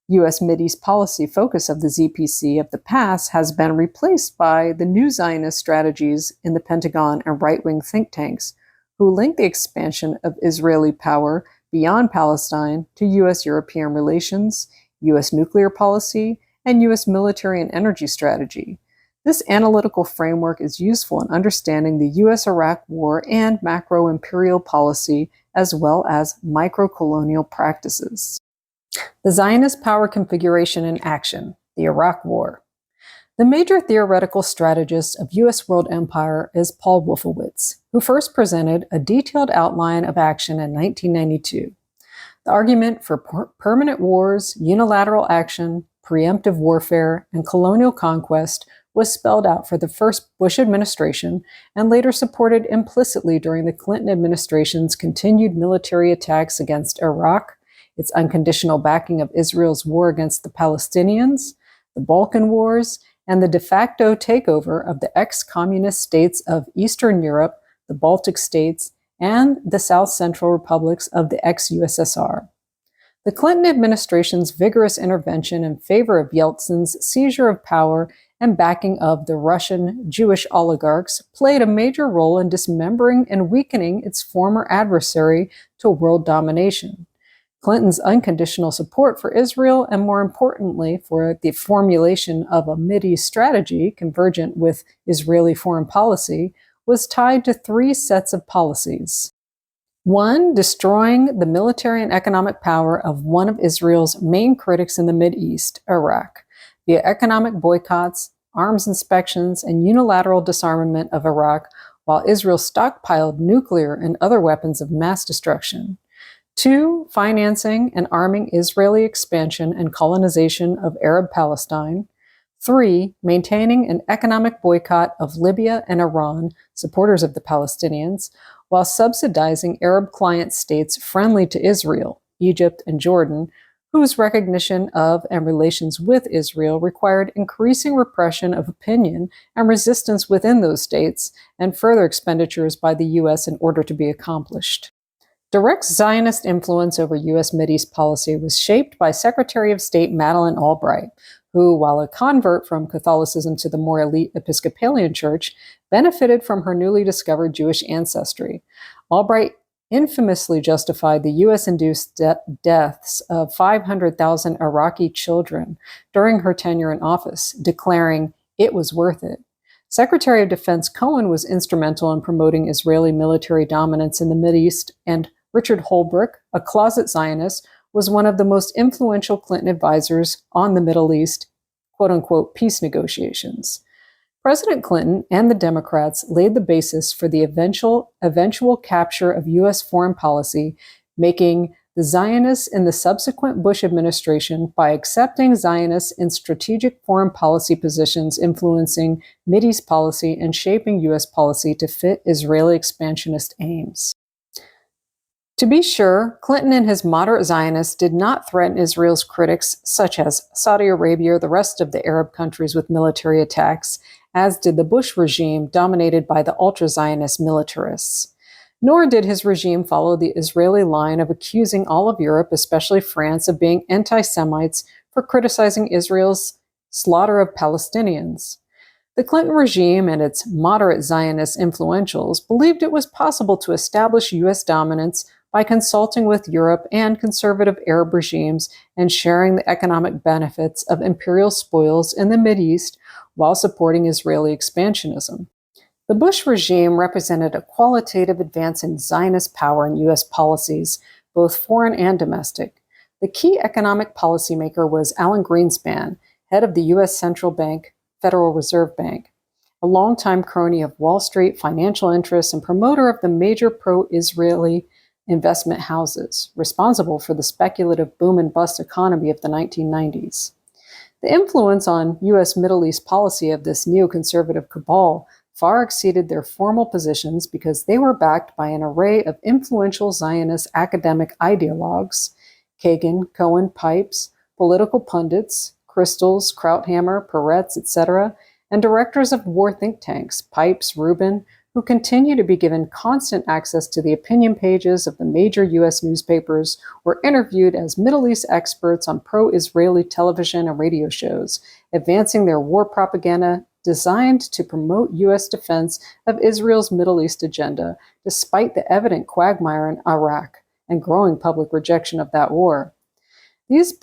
Speaker 1: U.S. Mideast policy focus of the ZPC of the past has been replaced by the new Zionist strategies in the Pentagon and right-wing think tanks, who link the expansion of Israeli power beyond Palestine to U.S.-European relations, U.S. nuclear policy, and U.S. military and energy strategy. This analytical framework is useful in understanding the US-Iraq War and macro-imperial policy, as well as micro-colonial practices. The Zionist power configuration in action, the Iraq War. The major theoretical strategist of U.S. world empire is Paul Wolfowitz, who first presented a detailed outline of action in 1992. The argument for permanent wars, unilateral action, preemptive warfare, and colonial conquest was spelled out for the first Bush administration and later supported implicitly during the Clinton administration's continued military attacks against Iraq, its unconditional backing of Israel's war against the Palestinians, the Balkan Wars, and the de facto takeover of the ex-communist states of Eastern Europe, the Baltic states, and the South Central republics of the ex-USSR. The Clinton administration's vigorous intervention in favor of Yeltsin's seizure of power and backing of the Russian Jewish oligarchs played a major role in dismembering and weakening its former adversary to world domination. Clinton's unconditional support for Israel, and more importantly, for the formulation of a Mideast strategy convergent with Israeli foreign policy, was tied to three sets of policies. One, destroying the military and economic power of one of Israel's main critics in the Mideast, Iraq, via economic boycotts, arms inspections, and unilateral disarmament of Iraq, while Israel stockpiled nuclear and other weapons of mass destruction. Two, financing and arming Israeli expansion and colonization of Arab Palestine. Three, maintaining an economic boycott of Libya and Iran, supporters of the Palestinians, while subsidizing Arab client states friendly to Israel, Egypt and Jordan, whose recognition of and relations with Israel required increasing repression of opinion and resistance within those states, and further expenditures by the U.S. in order to be accomplished. Direct Zionist influence over U.S. Mideast policy was shaped by Secretary of State Madeleine Albright, who, while a convert from Catholicism to the more elite Episcopalian Church, benefited from her newly discovered Jewish ancestry. Albright infamously justified the U.S.-induced deaths of 500,000 Iraqi children during her tenure in office, declaring, "It was worth it." Secretary of Defense Cohen was instrumental in promoting Israeli military dominance in the Mideast, and Richard Holbrooke, a closet Zionist, was one of the most influential Clinton advisors on the Middle East, quote-unquote, peace negotiations. President Clinton and the Democrats laid the basis for the eventual capture of U.S. foreign policy, making the Zionists in the subsequent Bush administration by accepting Zionists in strategic foreign policy positions influencing Mideast policy and shaping U.S. policy to fit Israeli expansionist aims. To be sure, Clinton and his moderate Zionists did not threaten Israel's critics, such as Saudi Arabia or the rest of the Arab countries, with military attacks, as did the Bush regime dominated by the ultra-Zionist militarists. Nor did his regime follow the Israeli line of accusing all of Europe, especially France, of being anti-Semites for criticizing Israel's slaughter of Palestinians. The Clinton regime and its moderate Zionist influentials believed it was possible to establish U.S. dominance by consulting with Europe and conservative Arab regimes and sharing the economic benefits of imperial spoils in the Mideast while supporting Israeli expansionism. The Bush regime represented a qualitative advance in Zionist power in U.S. policies, both foreign and domestic. The key economic policymaker was Alan Greenspan, head of the U.S. Central Bank, Federal Reserve Bank, a longtime crony of Wall Street financial interests and promoter of the major pro-Israeli investment houses, responsible for the speculative boom and bust economy of the 1990s. The influence on U.S. Middle East policy of this neoconservative cabal far exceeded their formal positions because they were backed by an array of influential Zionist academic ideologues, Kagan, Cohen, Pipes, political pundits, Crystals, Krauthammer, Peretz, etc., and directors of war think tanks, Pipes, Rubin, who continue to be given constant access to the opinion pages of the major U.S. newspapers, were interviewed as Middle East experts on pro-Israeli television and radio shows, advancing their war propaganda designed to promote U.S. defense of Israel's Middle East agenda, despite the evident quagmire in Iraq and growing public rejection of that war. These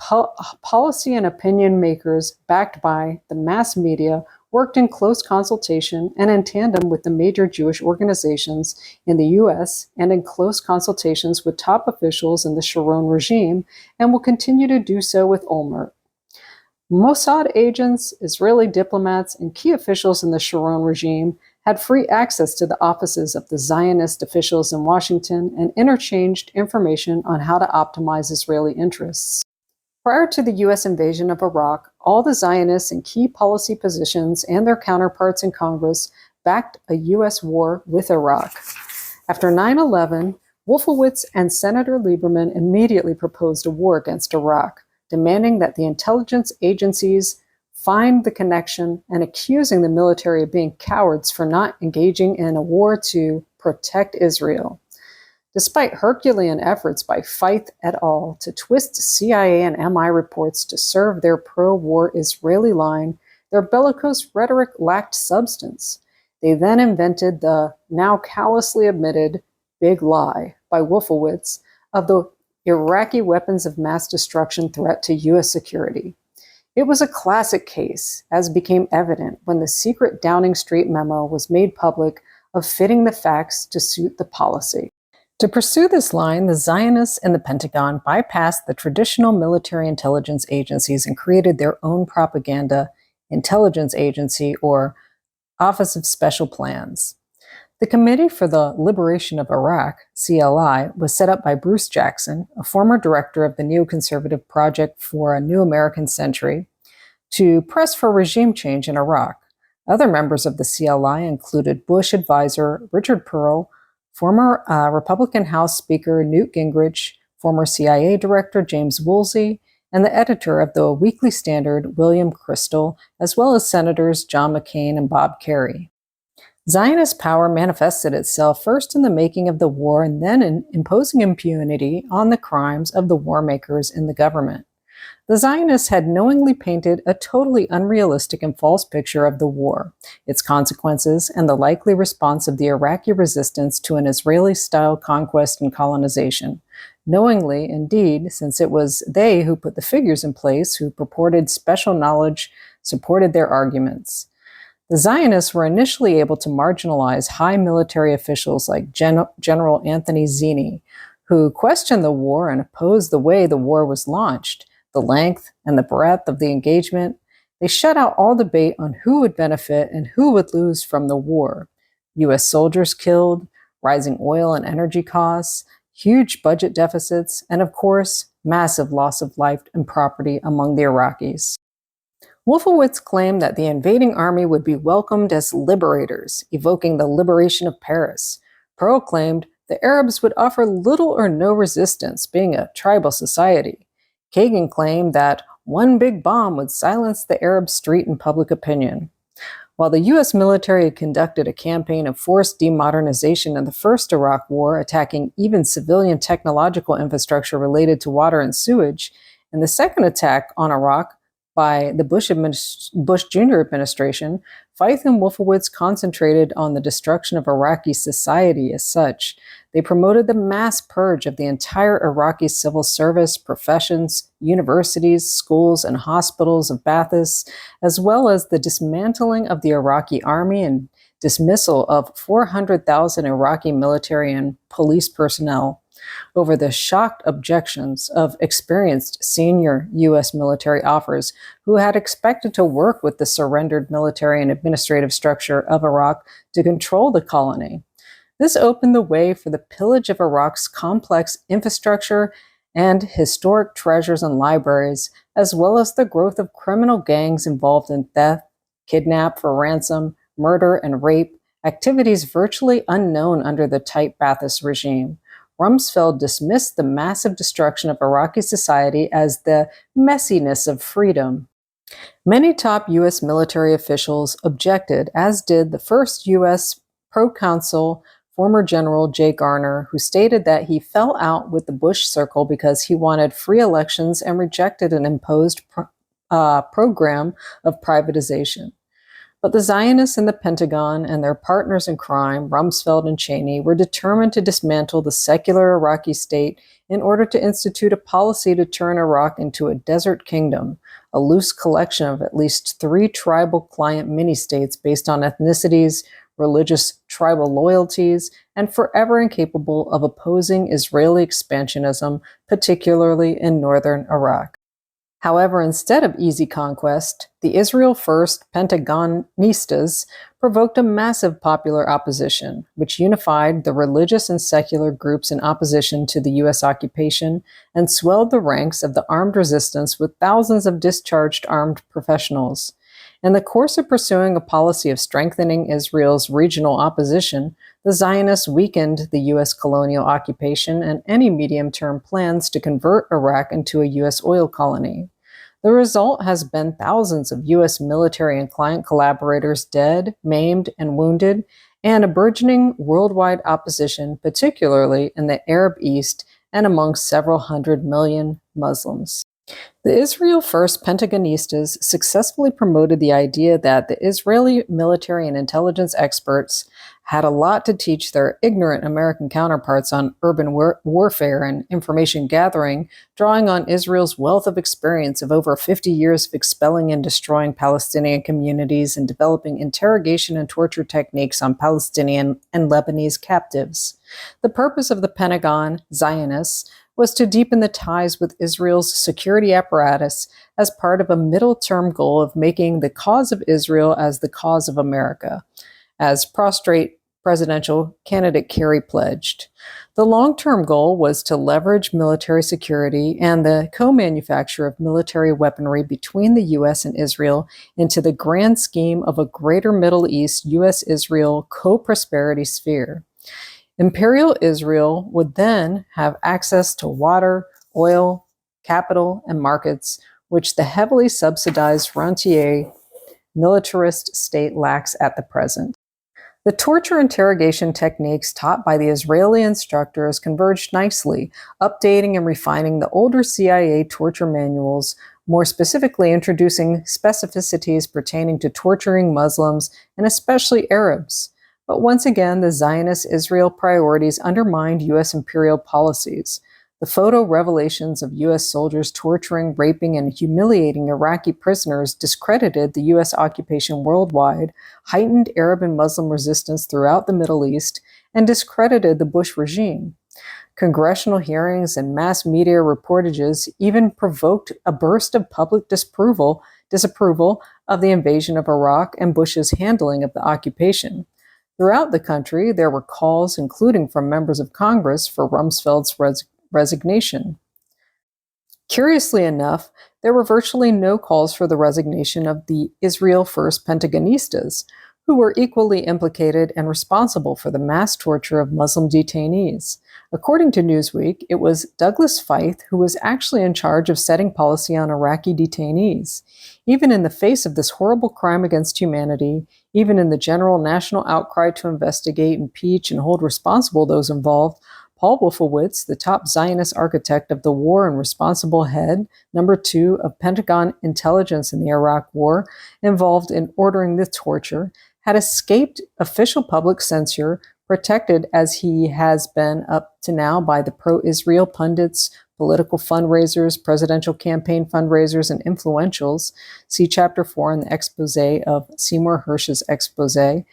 Speaker 1: policy and opinion makers, backed by the mass media, worked in close consultation and in tandem with the major Jewish organizations in the U.S. and in close consultations with top officials in the Sharon regime, and will continue to do so with Olmert. Mossad agents, Israeli diplomats, and key officials in the Sharon regime had free access to the offices of the Zionist officials in Washington and interchanged information on how to optimize Israeli interests. Prior to the U.S. invasion of Iraq, all the Zionists in key policy positions and their counterparts in Congress backed a U.S. war with Iraq. After 9/11, Wolfowitz and Senator Lieberman immediately proposed a war against Iraq, demanding that the intelligence agencies find the connection and accusing the military of being cowards for not engaging in a war to protect Israel. Despite Herculean efforts by Feith et al. To twist CIA and MI reports to serve their pro-war Israeli line, their bellicose rhetoric lacked substance. They then invented the now callously admitted big lie by Wolfowitz of the Iraqi weapons of mass destruction threat to U.S. security. It was a classic case, as became evident when the secret Downing Street memo was made public, of fitting the facts to suit the policy. To pursue this line, the Zionists and the Pentagon bypassed the traditional military intelligence agencies and created their own propaganda intelligence agency, or Office of Special Plans. The Committee for the Liberation of Iraq, CLI, was set up by Bruce Jackson, a former director of the neoconservative Project for a New American Century, to press for regime change in Iraq. Other members of the CLI included Bush advisor Richard Perle, former Republican House Speaker Newt Gingrich, former CIA Director James Woolsey, and the editor of the Weekly Standard, William Kristol, as well as Senators John McCain and Bob Kerrey. Zionist power manifested itself first in the making of the war and then in imposing impunity on the crimes of the war makers in the government. The Zionists had knowingly painted a totally unrealistic and false picture of the war, its consequences, and the likely response of the Iraqi resistance to an Israeli-style conquest and colonization. Knowingly, indeed, since it was they who put the figures in place who purported special knowledge supported their arguments. The Zionists were initially able to marginalize high military officials like General Anthony Zinni, who questioned the war and opposed the way the war was launched, the length and the breadth of the engagement. They shut out all debate on who would benefit and who would lose from the war. U.S. soldiers killed, rising oil and energy costs, huge budget deficits, and of course, massive loss of life and property among the Iraqis. Wolfowitz claimed that the invading army would be welcomed as liberators, evoking the liberation of Paris. Perle claimed the Arabs would offer little or no resistance, being a tribal society. Kagan claimed that one big bomb would silence the Arab street and public opinion. While the U.S. military conducted a campaign of forced demodernization in the first Iraq War, attacking even civilian technological infrastructure related to water and sewage, in the second attack on Iraq by the Bush Jr. administration, Feith and Wolfowitz concentrated on the destruction of Iraqi society as such. They promoted the mass purge of the entire Iraqi civil service, professions, universities, schools, and hospitals of Ba'athis, as well as the dismantling of the Iraqi army and dismissal of 400,000 Iraqi military and police personnel over the shocked objections of experienced senior U.S. military officers who had expected to work with the surrendered military and administrative structure of Iraq to control the colony. This opened the way for the pillage of Iraq's complex infrastructure and historic treasures and libraries, as well as the growth of criminal gangs involved in theft, kidnap for ransom, murder, and rape, activities virtually unknown under the tight Ba'athist regime. Rumsfeld dismissed the massive destruction of Iraqi society as the messiness of freedom. Many top U.S. military officials objected, as did the first U.S. proconsul, former General Jay Garner, who stated that he fell out with the Bush circle because he wanted free elections and rejected an imposed program of privatization. But the Zionists in the Pentagon and their partners in crime, Rumsfeld and Cheney, were determined to dismantle the secular Iraqi state in order to institute a policy to turn Iraq into a desert kingdom, a loose collection of at least 3 tribal client mini-states based on ethnicities, religious tribal loyalties, and forever incapable of opposing Israeli expansionism, particularly in northern Iraq. However, instead of easy conquest, the Israel First Pentagonistas provoked a massive popular opposition, which unified the religious and secular groups in opposition to the U.S. occupation and swelled the ranks of the armed resistance with thousands of discharged armed professionals. In the course of pursuing a policy of strengthening Israel's regional opposition, the Zionists weakened the U.S. colonial occupation and any medium-term plans to convert Iraq into a U.S. oil colony. The result has been thousands of U.S. military and client collaborators dead, maimed, and wounded, and a burgeoning worldwide opposition, particularly in the Arab East and among several 100 million Muslims. The Israel First Pentagonistas successfully promoted the idea that the Israeli military and intelligence experts had a lot to teach their ignorant American counterparts on urban warfare and information gathering, drawing on Israel's wealth of experience of over 50 years of expelling and destroying Palestinian communities and developing interrogation and torture techniques on Palestinian and Lebanese captives. The purpose of the Pentagon Zionists was to deepen the ties with Israel's security apparatus as part of a middle-term goal of making the cause of Israel as the cause of America, as prostrate presidential candidate Kerry pledged. The long-term goal was to leverage military security and the co-manufacture of military weaponry between the U.S. and Israel into the grand scheme of a greater Middle East U.S.-Israel co-prosperity sphere. Imperial Israel would then have access to water, oil, capital, and markets, which the heavily subsidized rentier militarist state lacks at the present. The torture interrogation techniques taught by the Israeli instructors converged nicely, updating and refining the older CIA torture manuals, more specifically introducing specificities pertaining to torturing Muslims and especially Arabs. But once again, the Zionist Israel priorities undermined U.S. imperial policies. The photo revelations of U.S. soldiers torturing, raping, and humiliating Iraqi prisoners discredited the U.S. occupation worldwide, heightened Arab and Muslim resistance throughout the Middle East, and discredited the Bush regime. Congressional hearings and mass media reportages even provoked a burst of public disapproval of the invasion of Iraq and Bush's handling of the occupation. Throughout the country, there were calls, including from members of Congress, for Rumsfeld's resignation. Curiously enough, there were virtually no calls for the resignation of the Israel First Pentagonistas, who were equally implicated and responsible for the mass torture of Muslim detainees. According to Newsweek, it was Douglas Feith who was actually in charge of setting policy on Iraqi detainees. Even in the face of this horrible crime against humanity, even in the general national outcry to investigate, impeach, and hold responsible those involved, Paul Wolfowitz, the top Zionist architect of the war and responsible head, number 2 of Pentagon intelligence in the Iraq War, involved in ordering the torture, had escaped official public censure, protected as he has been up to now by the pro-Israel pundits, political fundraisers, presidential campaign fundraisers, and influentials. See Chapter 4 in the expose of Seymour Hersh's expose.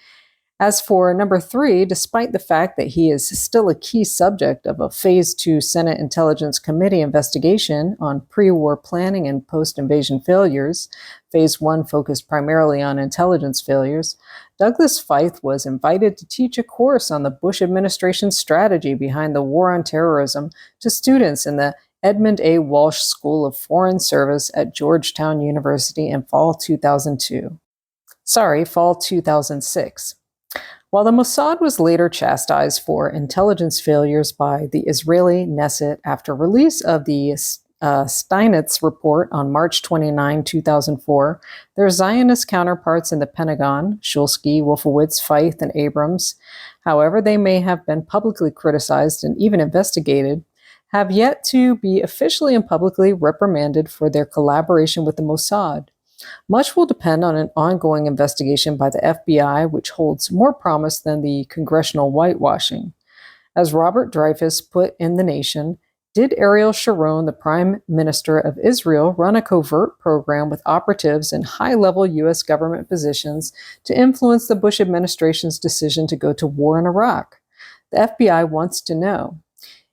Speaker 1: As for number 3, despite the fact that he is still a key subject of a Phase 2 Senate Intelligence Committee investigation on pre-war planning and post-invasion failures, Phase 1 focused primarily on intelligence failures, Douglas Feith was invited to teach a course on the Bush administration's strategy behind the war on terrorism to students in the Edmund A. Walsh School of Foreign Service at Georgetown University in fall 2006. While the Mossad was later chastised for intelligence failures by the Israeli Knesset after release of the Steinitz report on March 29, 2004, their Zionist counterparts in the Pentagon, Shulsky, Wolfowitz, Feith, and Abrams, however they may have been publicly criticized and even investigated, have yet to be officially and publicly reprimanded for their collaboration with the Mossad. Much will depend on an ongoing investigation by the FBI, which holds more promise than the congressional whitewashing. As Robert Dreyfus put in The Nation, did Ariel Sharon, the Prime Minister of Israel, run a covert program with operatives in high-level U.S. government positions to influence the Bush administration's decision to go to war in Iraq? The FBI wants to know.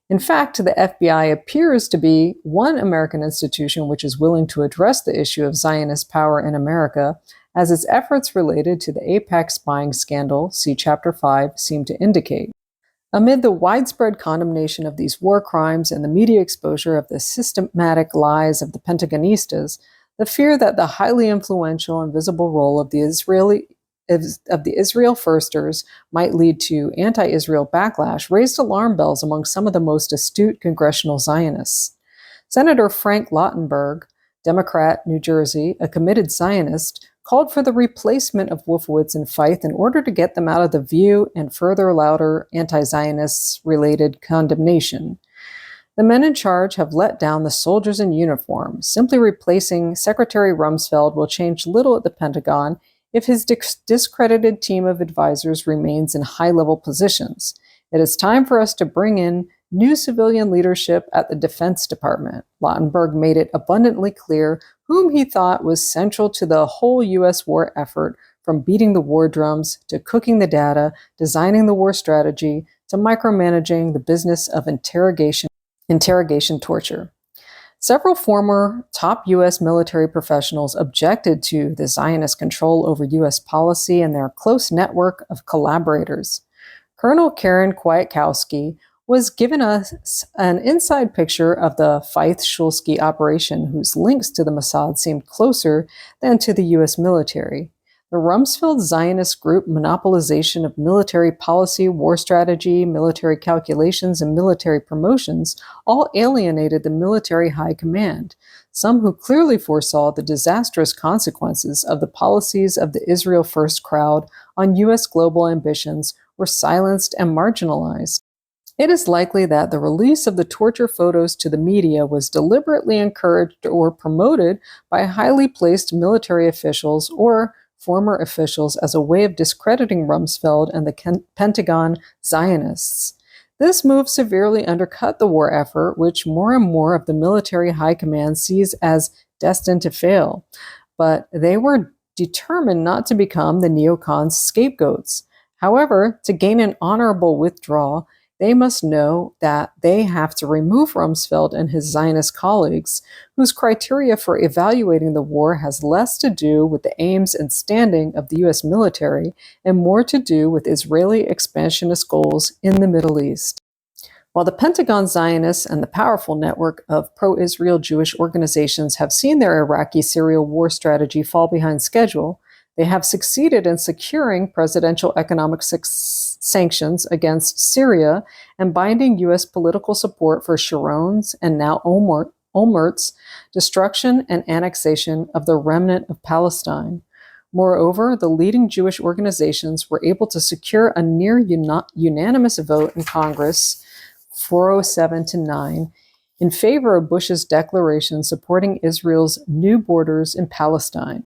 Speaker 1: In fact, the FBI appears to be one American institution which is willing to address the issue of Zionist power in America, as its efforts related to the AIPAC spying scandal, see Chapter 5, seem to indicate. Amid the widespread condemnation of these war crimes and the media exposure of the systematic lies of the Pentagonistas, the fear that the highly influential and visible role of the Israel Firsters might lead to anti-Israel backlash raised alarm bells among some of the most astute congressional Zionists. Senator Frank Lautenberg, Democrat, New Jersey, a committed Zionist, called for the replacement of Wolfowitz and Feith in order to get them out of the view and further louder anti-Zionists-related condemnation. The men in charge have let down the soldiers in uniform. Simply replacing Secretary Rumsfeld will change little at the Pentagon if his discredited team of advisors remains in high-level positions. It is time for us to bring in new civilian leadership at the Defense Department. Lautenberg made it abundantly clear whom he thought was central to the whole U.S. war effort, from beating the war drums to cooking the data, designing the war strategy, to micromanaging the business of interrogation torture. Several former top U.S. military professionals objected to the Zionist control over U.S. policy and their close network of collaborators. Colonel Karen Kwiatkowski was given us an inside picture of the Feith-Shulsky operation, whose links to the Mossad seemed closer than to the U.S. military. The Rumsfeld Zionist group monopolization of military policy, war strategy, military calculations, and military promotions all alienated the military high command. Some who clearly foresaw the disastrous consequences of the policies of the Israel First crowd on U.S. global ambitions were silenced and marginalized. It is likely that the release of the torture photos to the media was deliberately encouraged or promoted by highly placed military officials or former officials as a way of discrediting Rumsfeld and the Pentagon Zionists. This move severely undercut the war effort, which more and more of the military high command sees as destined to fail. But they were determined not to become the neocons' scapegoats. However, to gain an honorable withdrawal, they must know that they have to remove Rumsfeld and his Zionist colleagues, whose criteria for evaluating the war has less to do with the aims and standing of the U.S. military and more to do with Israeli expansionist goals in the Middle East. While the Pentagon Zionists and the powerful network of pro-Israel Jewish organizations have seen their Iraqi-Syria war strategy fall behind schedule, they have succeeded in securing presidential economic sanctions against Syria and binding U.S. political support for Sharon's and now Olmert's destruction and annexation of the remnant of Palestine. Moreover, the leading Jewish organizations were able to secure a near unanimous vote in Congress, 407 to 9, in favor of Bush's declaration supporting Israel's new borders in Palestine.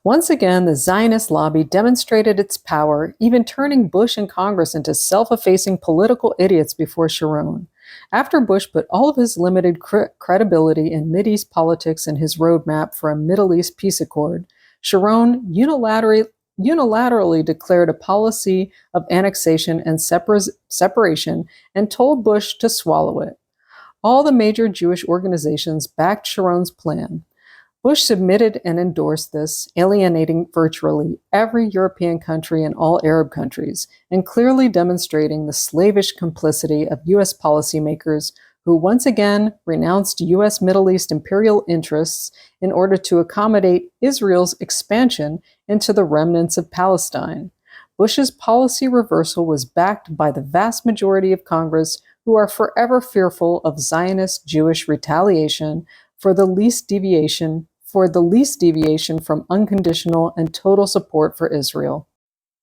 Speaker 1: Once again, the Zionist lobby demonstrated its power, even turning Bush and Congress into self-effacing political idiots before Sharon. After Bush put all of his limited credibility in Mideast politics in his roadmap for a Middle East peace accord, Sharon unilaterally declared a policy of annexation and separation and told Bush to swallow it. All the major Jewish organizations backed Sharon's plan. Bush submitted and endorsed this, alienating virtually every European country and all Arab countries, and clearly demonstrating the slavish complicity of U.S. policymakers who once again renounced U.S. Middle East imperial interests in order to accommodate Israel's expansion into the remnants of Palestine. Bush's policy reversal was backed by the vast majority of Congress, who are forever fearful of Zionist Jewish retaliation for the least deviation from unconditional and total support for Israel.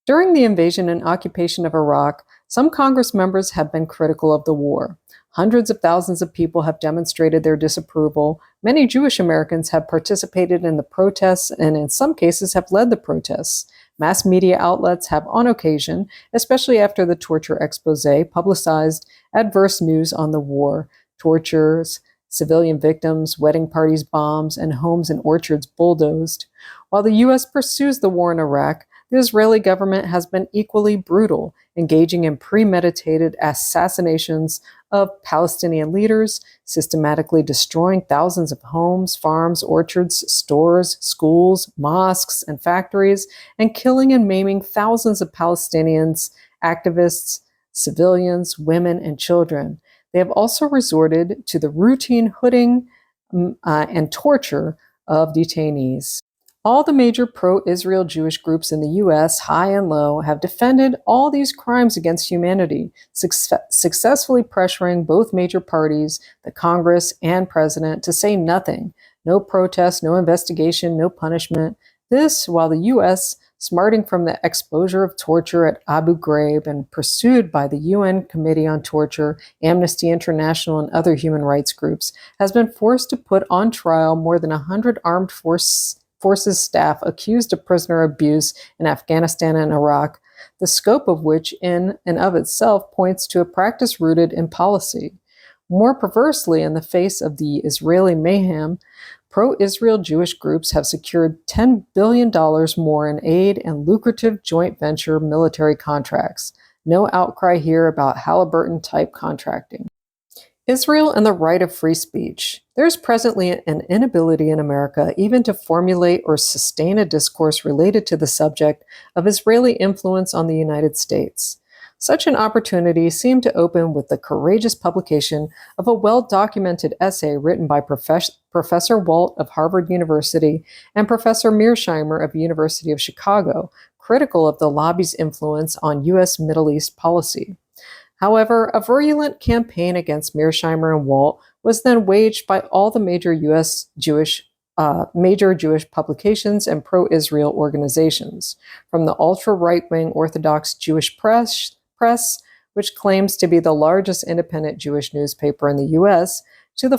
Speaker 1: During the invasion and occupation of Iraq, some Congress members have been critical of the war. Hundreds of thousands of people have demonstrated their disapproval. Many Jewish Americans have participated in the protests and in some cases have led the protests. Mass media outlets have on occasion, especially after the torture expose, publicized adverse news on the war, tortures, civilian victims, wedding parties bombed, and homes and orchards bulldozed. While the U.S. pursues the war in Iraq, the Israeli government has been equally brutal, engaging in premeditated assassinations of Palestinian leaders, systematically destroying thousands of homes, farms, orchards, stores, schools, mosques, and factories, and killing and maiming thousands of Palestinians, activists, civilians, women, and children. They have also resorted to the routine hooding and torture of detainees. All the major pro-Israel Jewish groups in the U.S., high and low, have defended all these crimes against humanity, successfully pressuring both major parties, the Congress and President, to say nothing. No protest, no investigation, no punishment. This, while the U.S., smarting from the exposure of torture at Abu Ghraib and pursued by the UN Committee on Torture, Amnesty International, and other human rights groups, has been forced to put on trial more than 100 armed forces staff accused of prisoner abuse in Afghanistan and Iraq, the scope of which in and of itself points to a practice rooted in policy. More perversely, in the face of the Israeli mayhem, pro-Israel Jewish groups have secured $10 billion more in aid and lucrative joint venture military contracts. No outcry here about Halliburton-type contracting. Israel and the right of free speech. There is presently an inability in America even to formulate or sustain a discourse related to the subject of Israeli influence on the United States. Such an opportunity seemed to open with the courageous publication of a well-documented essay written by Professor Walt of Harvard University and Professor Mearsheimer of the University of Chicago, critical of the lobby's influence on U.S. Middle East policy. However, a virulent campaign against Mearsheimer and Walt was then waged by all the major Jewish publications and pro-Israel organizations, from the ultra-right-wing Orthodox Jewish press, which claims to be the largest independent Jewish newspaper in the U.S., to the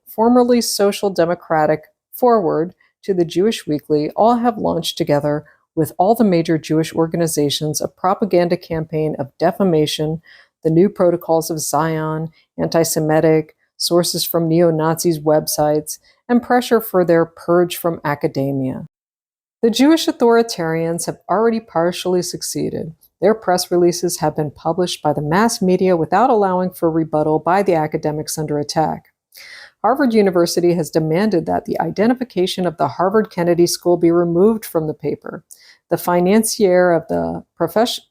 Speaker 1: formerly Social Democratic Forward, to the Jewish Weekly, all have launched together with all the major Jewish organizations a propaganda campaign of defamation, the new protocols of Zion, anti-Semitic, sources from neo-Nazis' websites, and pressure for their purge from academia. The Jewish authoritarians have already partially succeeded. Their press releases have been published by the mass media without allowing for rebuttal by the academics under attack. Harvard University has demanded that the identification of the Harvard Kennedy School be removed from the paper. The financier of the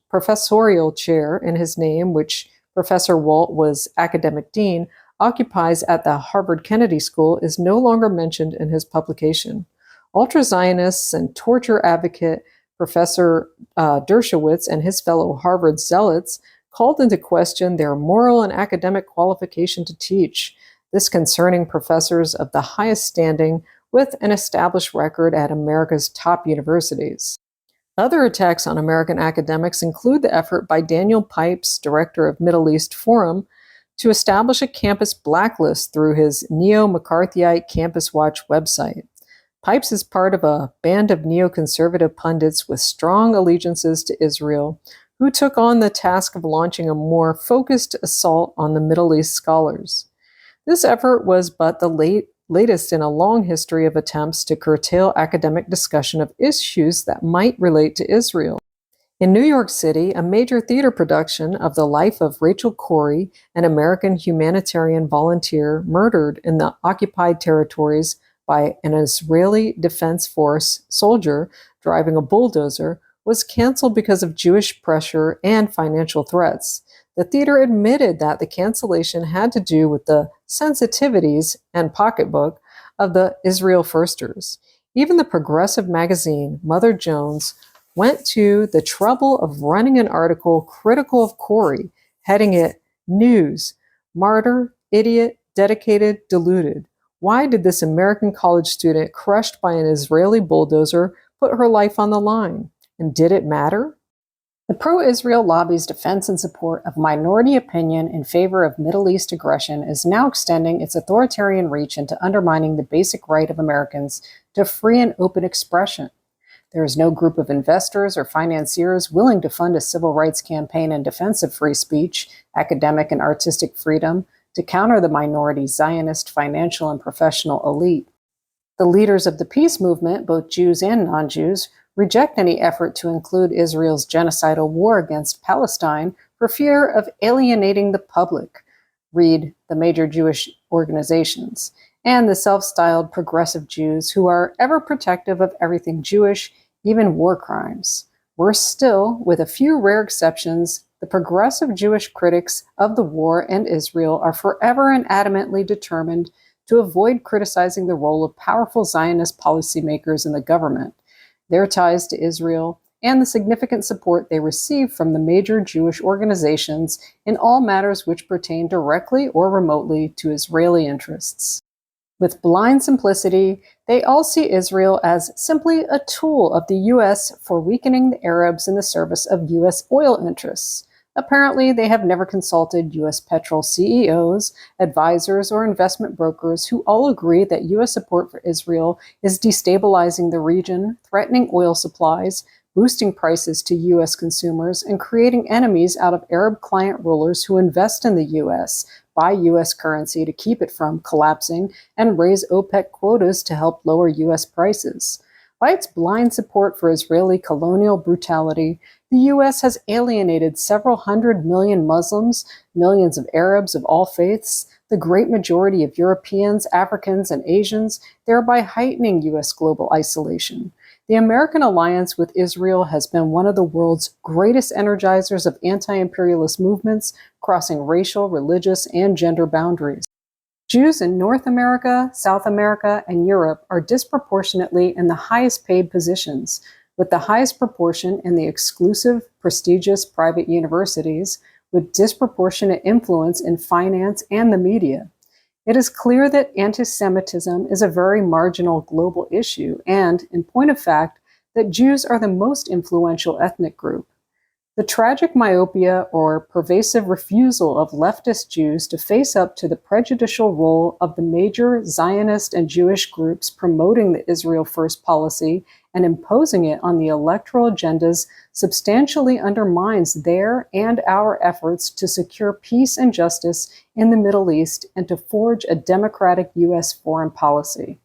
Speaker 1: professorial chair in his name, which Professor Walt was academic dean, occupies at the Harvard Kennedy School, is no longer mentioned in his publication. Ultra-Zionists and torture advocate Professor Dershowitz and his fellow Harvard zealots called into question their moral and academic qualification to teach, this concerning professors of the highest standing with an established record at America's top universities. Other attacks on American academics include the effort by Daniel Pipes, director of Middle East Forum, to establish a campus blacklist through his neo-McCarthyite Campus Watch website. Pipes is part of a band of neoconservative pundits with strong allegiances to Israel, who took on the task of launching a more focused assault on the Middle East scholars. This effort was but the latest in a long history of attempts to curtail academic discussion of issues that might relate to Israel. In New York City, a major theater production of the life of Rachel Corrie, an American humanitarian volunteer murdered in the occupied territories by an Israeli Defense Force soldier driving a bulldozer, was canceled because of Jewish pressure and financial threats. The theater admitted that the cancellation had to do with the sensitivities and pocketbook of the Israel Firsters. Even the progressive magazine, Mother Jones, went to the trouble of running an article critical of Corrie, heading it, "News, Martyr, Idiot, Dedicated, Deluded. Why did this American college student crushed by an Israeli bulldozer put her life on the line? And did it matter?" The pro-Israel lobby's defense and support of minority opinion in favor of Middle East aggression is now extending its authoritarian reach into undermining the basic right of Americans to free and open expression. There is no group of investors or financiers willing to fund a civil rights campaign in defense of free speech, academic and artistic freedom, to counter the minority Zionist financial and professional elite. The leaders of the peace movement, both Jews and non-Jews, reject any effort to include Israel's genocidal war against Palestine for fear of alienating the public, read the major Jewish organizations, and the self-styled progressive Jews who are ever protective of everything Jewish, even war crimes. Worse still, with a few rare exceptions, the progressive Jewish critics of the war and Israel are forever and adamantly determined to avoid criticizing the role of powerful Zionist policymakers in the government, their ties to Israel, and the significant support they receive from the major Jewish organizations in all matters which pertain directly or remotely to Israeli interests. With blind simplicity, they all see Israel as simply a tool of the U.S. for weakening the Arabs in the service of U.S. oil interests. Apparently, they have never consulted U.S. petrol CEOs, advisors, or investment brokers who all agree that U.S. support for Israel is destabilizing the region, threatening oil supplies, boosting prices to U.S. consumers, and creating enemies out of Arab client rulers who invest in the U.S., buy U.S. currency to keep it from collapsing, and raise OPEC quotas to help lower U.S. prices. By its blind support for Israeli colonial brutality, the U.S. has alienated several 100 million Muslims, millions of Arabs of all faiths, the great majority of Europeans, Africans, and Asians, thereby heightening U.S. global isolation. The American alliance with Israel has been one of the world's greatest energizers of anti-imperialist movements, crossing racial, religious, and gender boundaries. Jews in North America, South America, and Europe are disproportionately in the highest paid positions, with the highest proportion in the exclusive, prestigious private universities, with disproportionate influence in finance and the media. It is clear that anti-Semitism is a very marginal global issue, and, in point of fact, that Jews are the most influential ethnic group. The tragic myopia or pervasive refusal of leftist Jews to face up to the prejudicial role of the major Zionist and Jewish groups promoting the Israel First policy and imposing it on the electoral agendas substantially undermines their and our efforts to secure peace and justice in the Middle East and to forge a democratic U.S. foreign policy.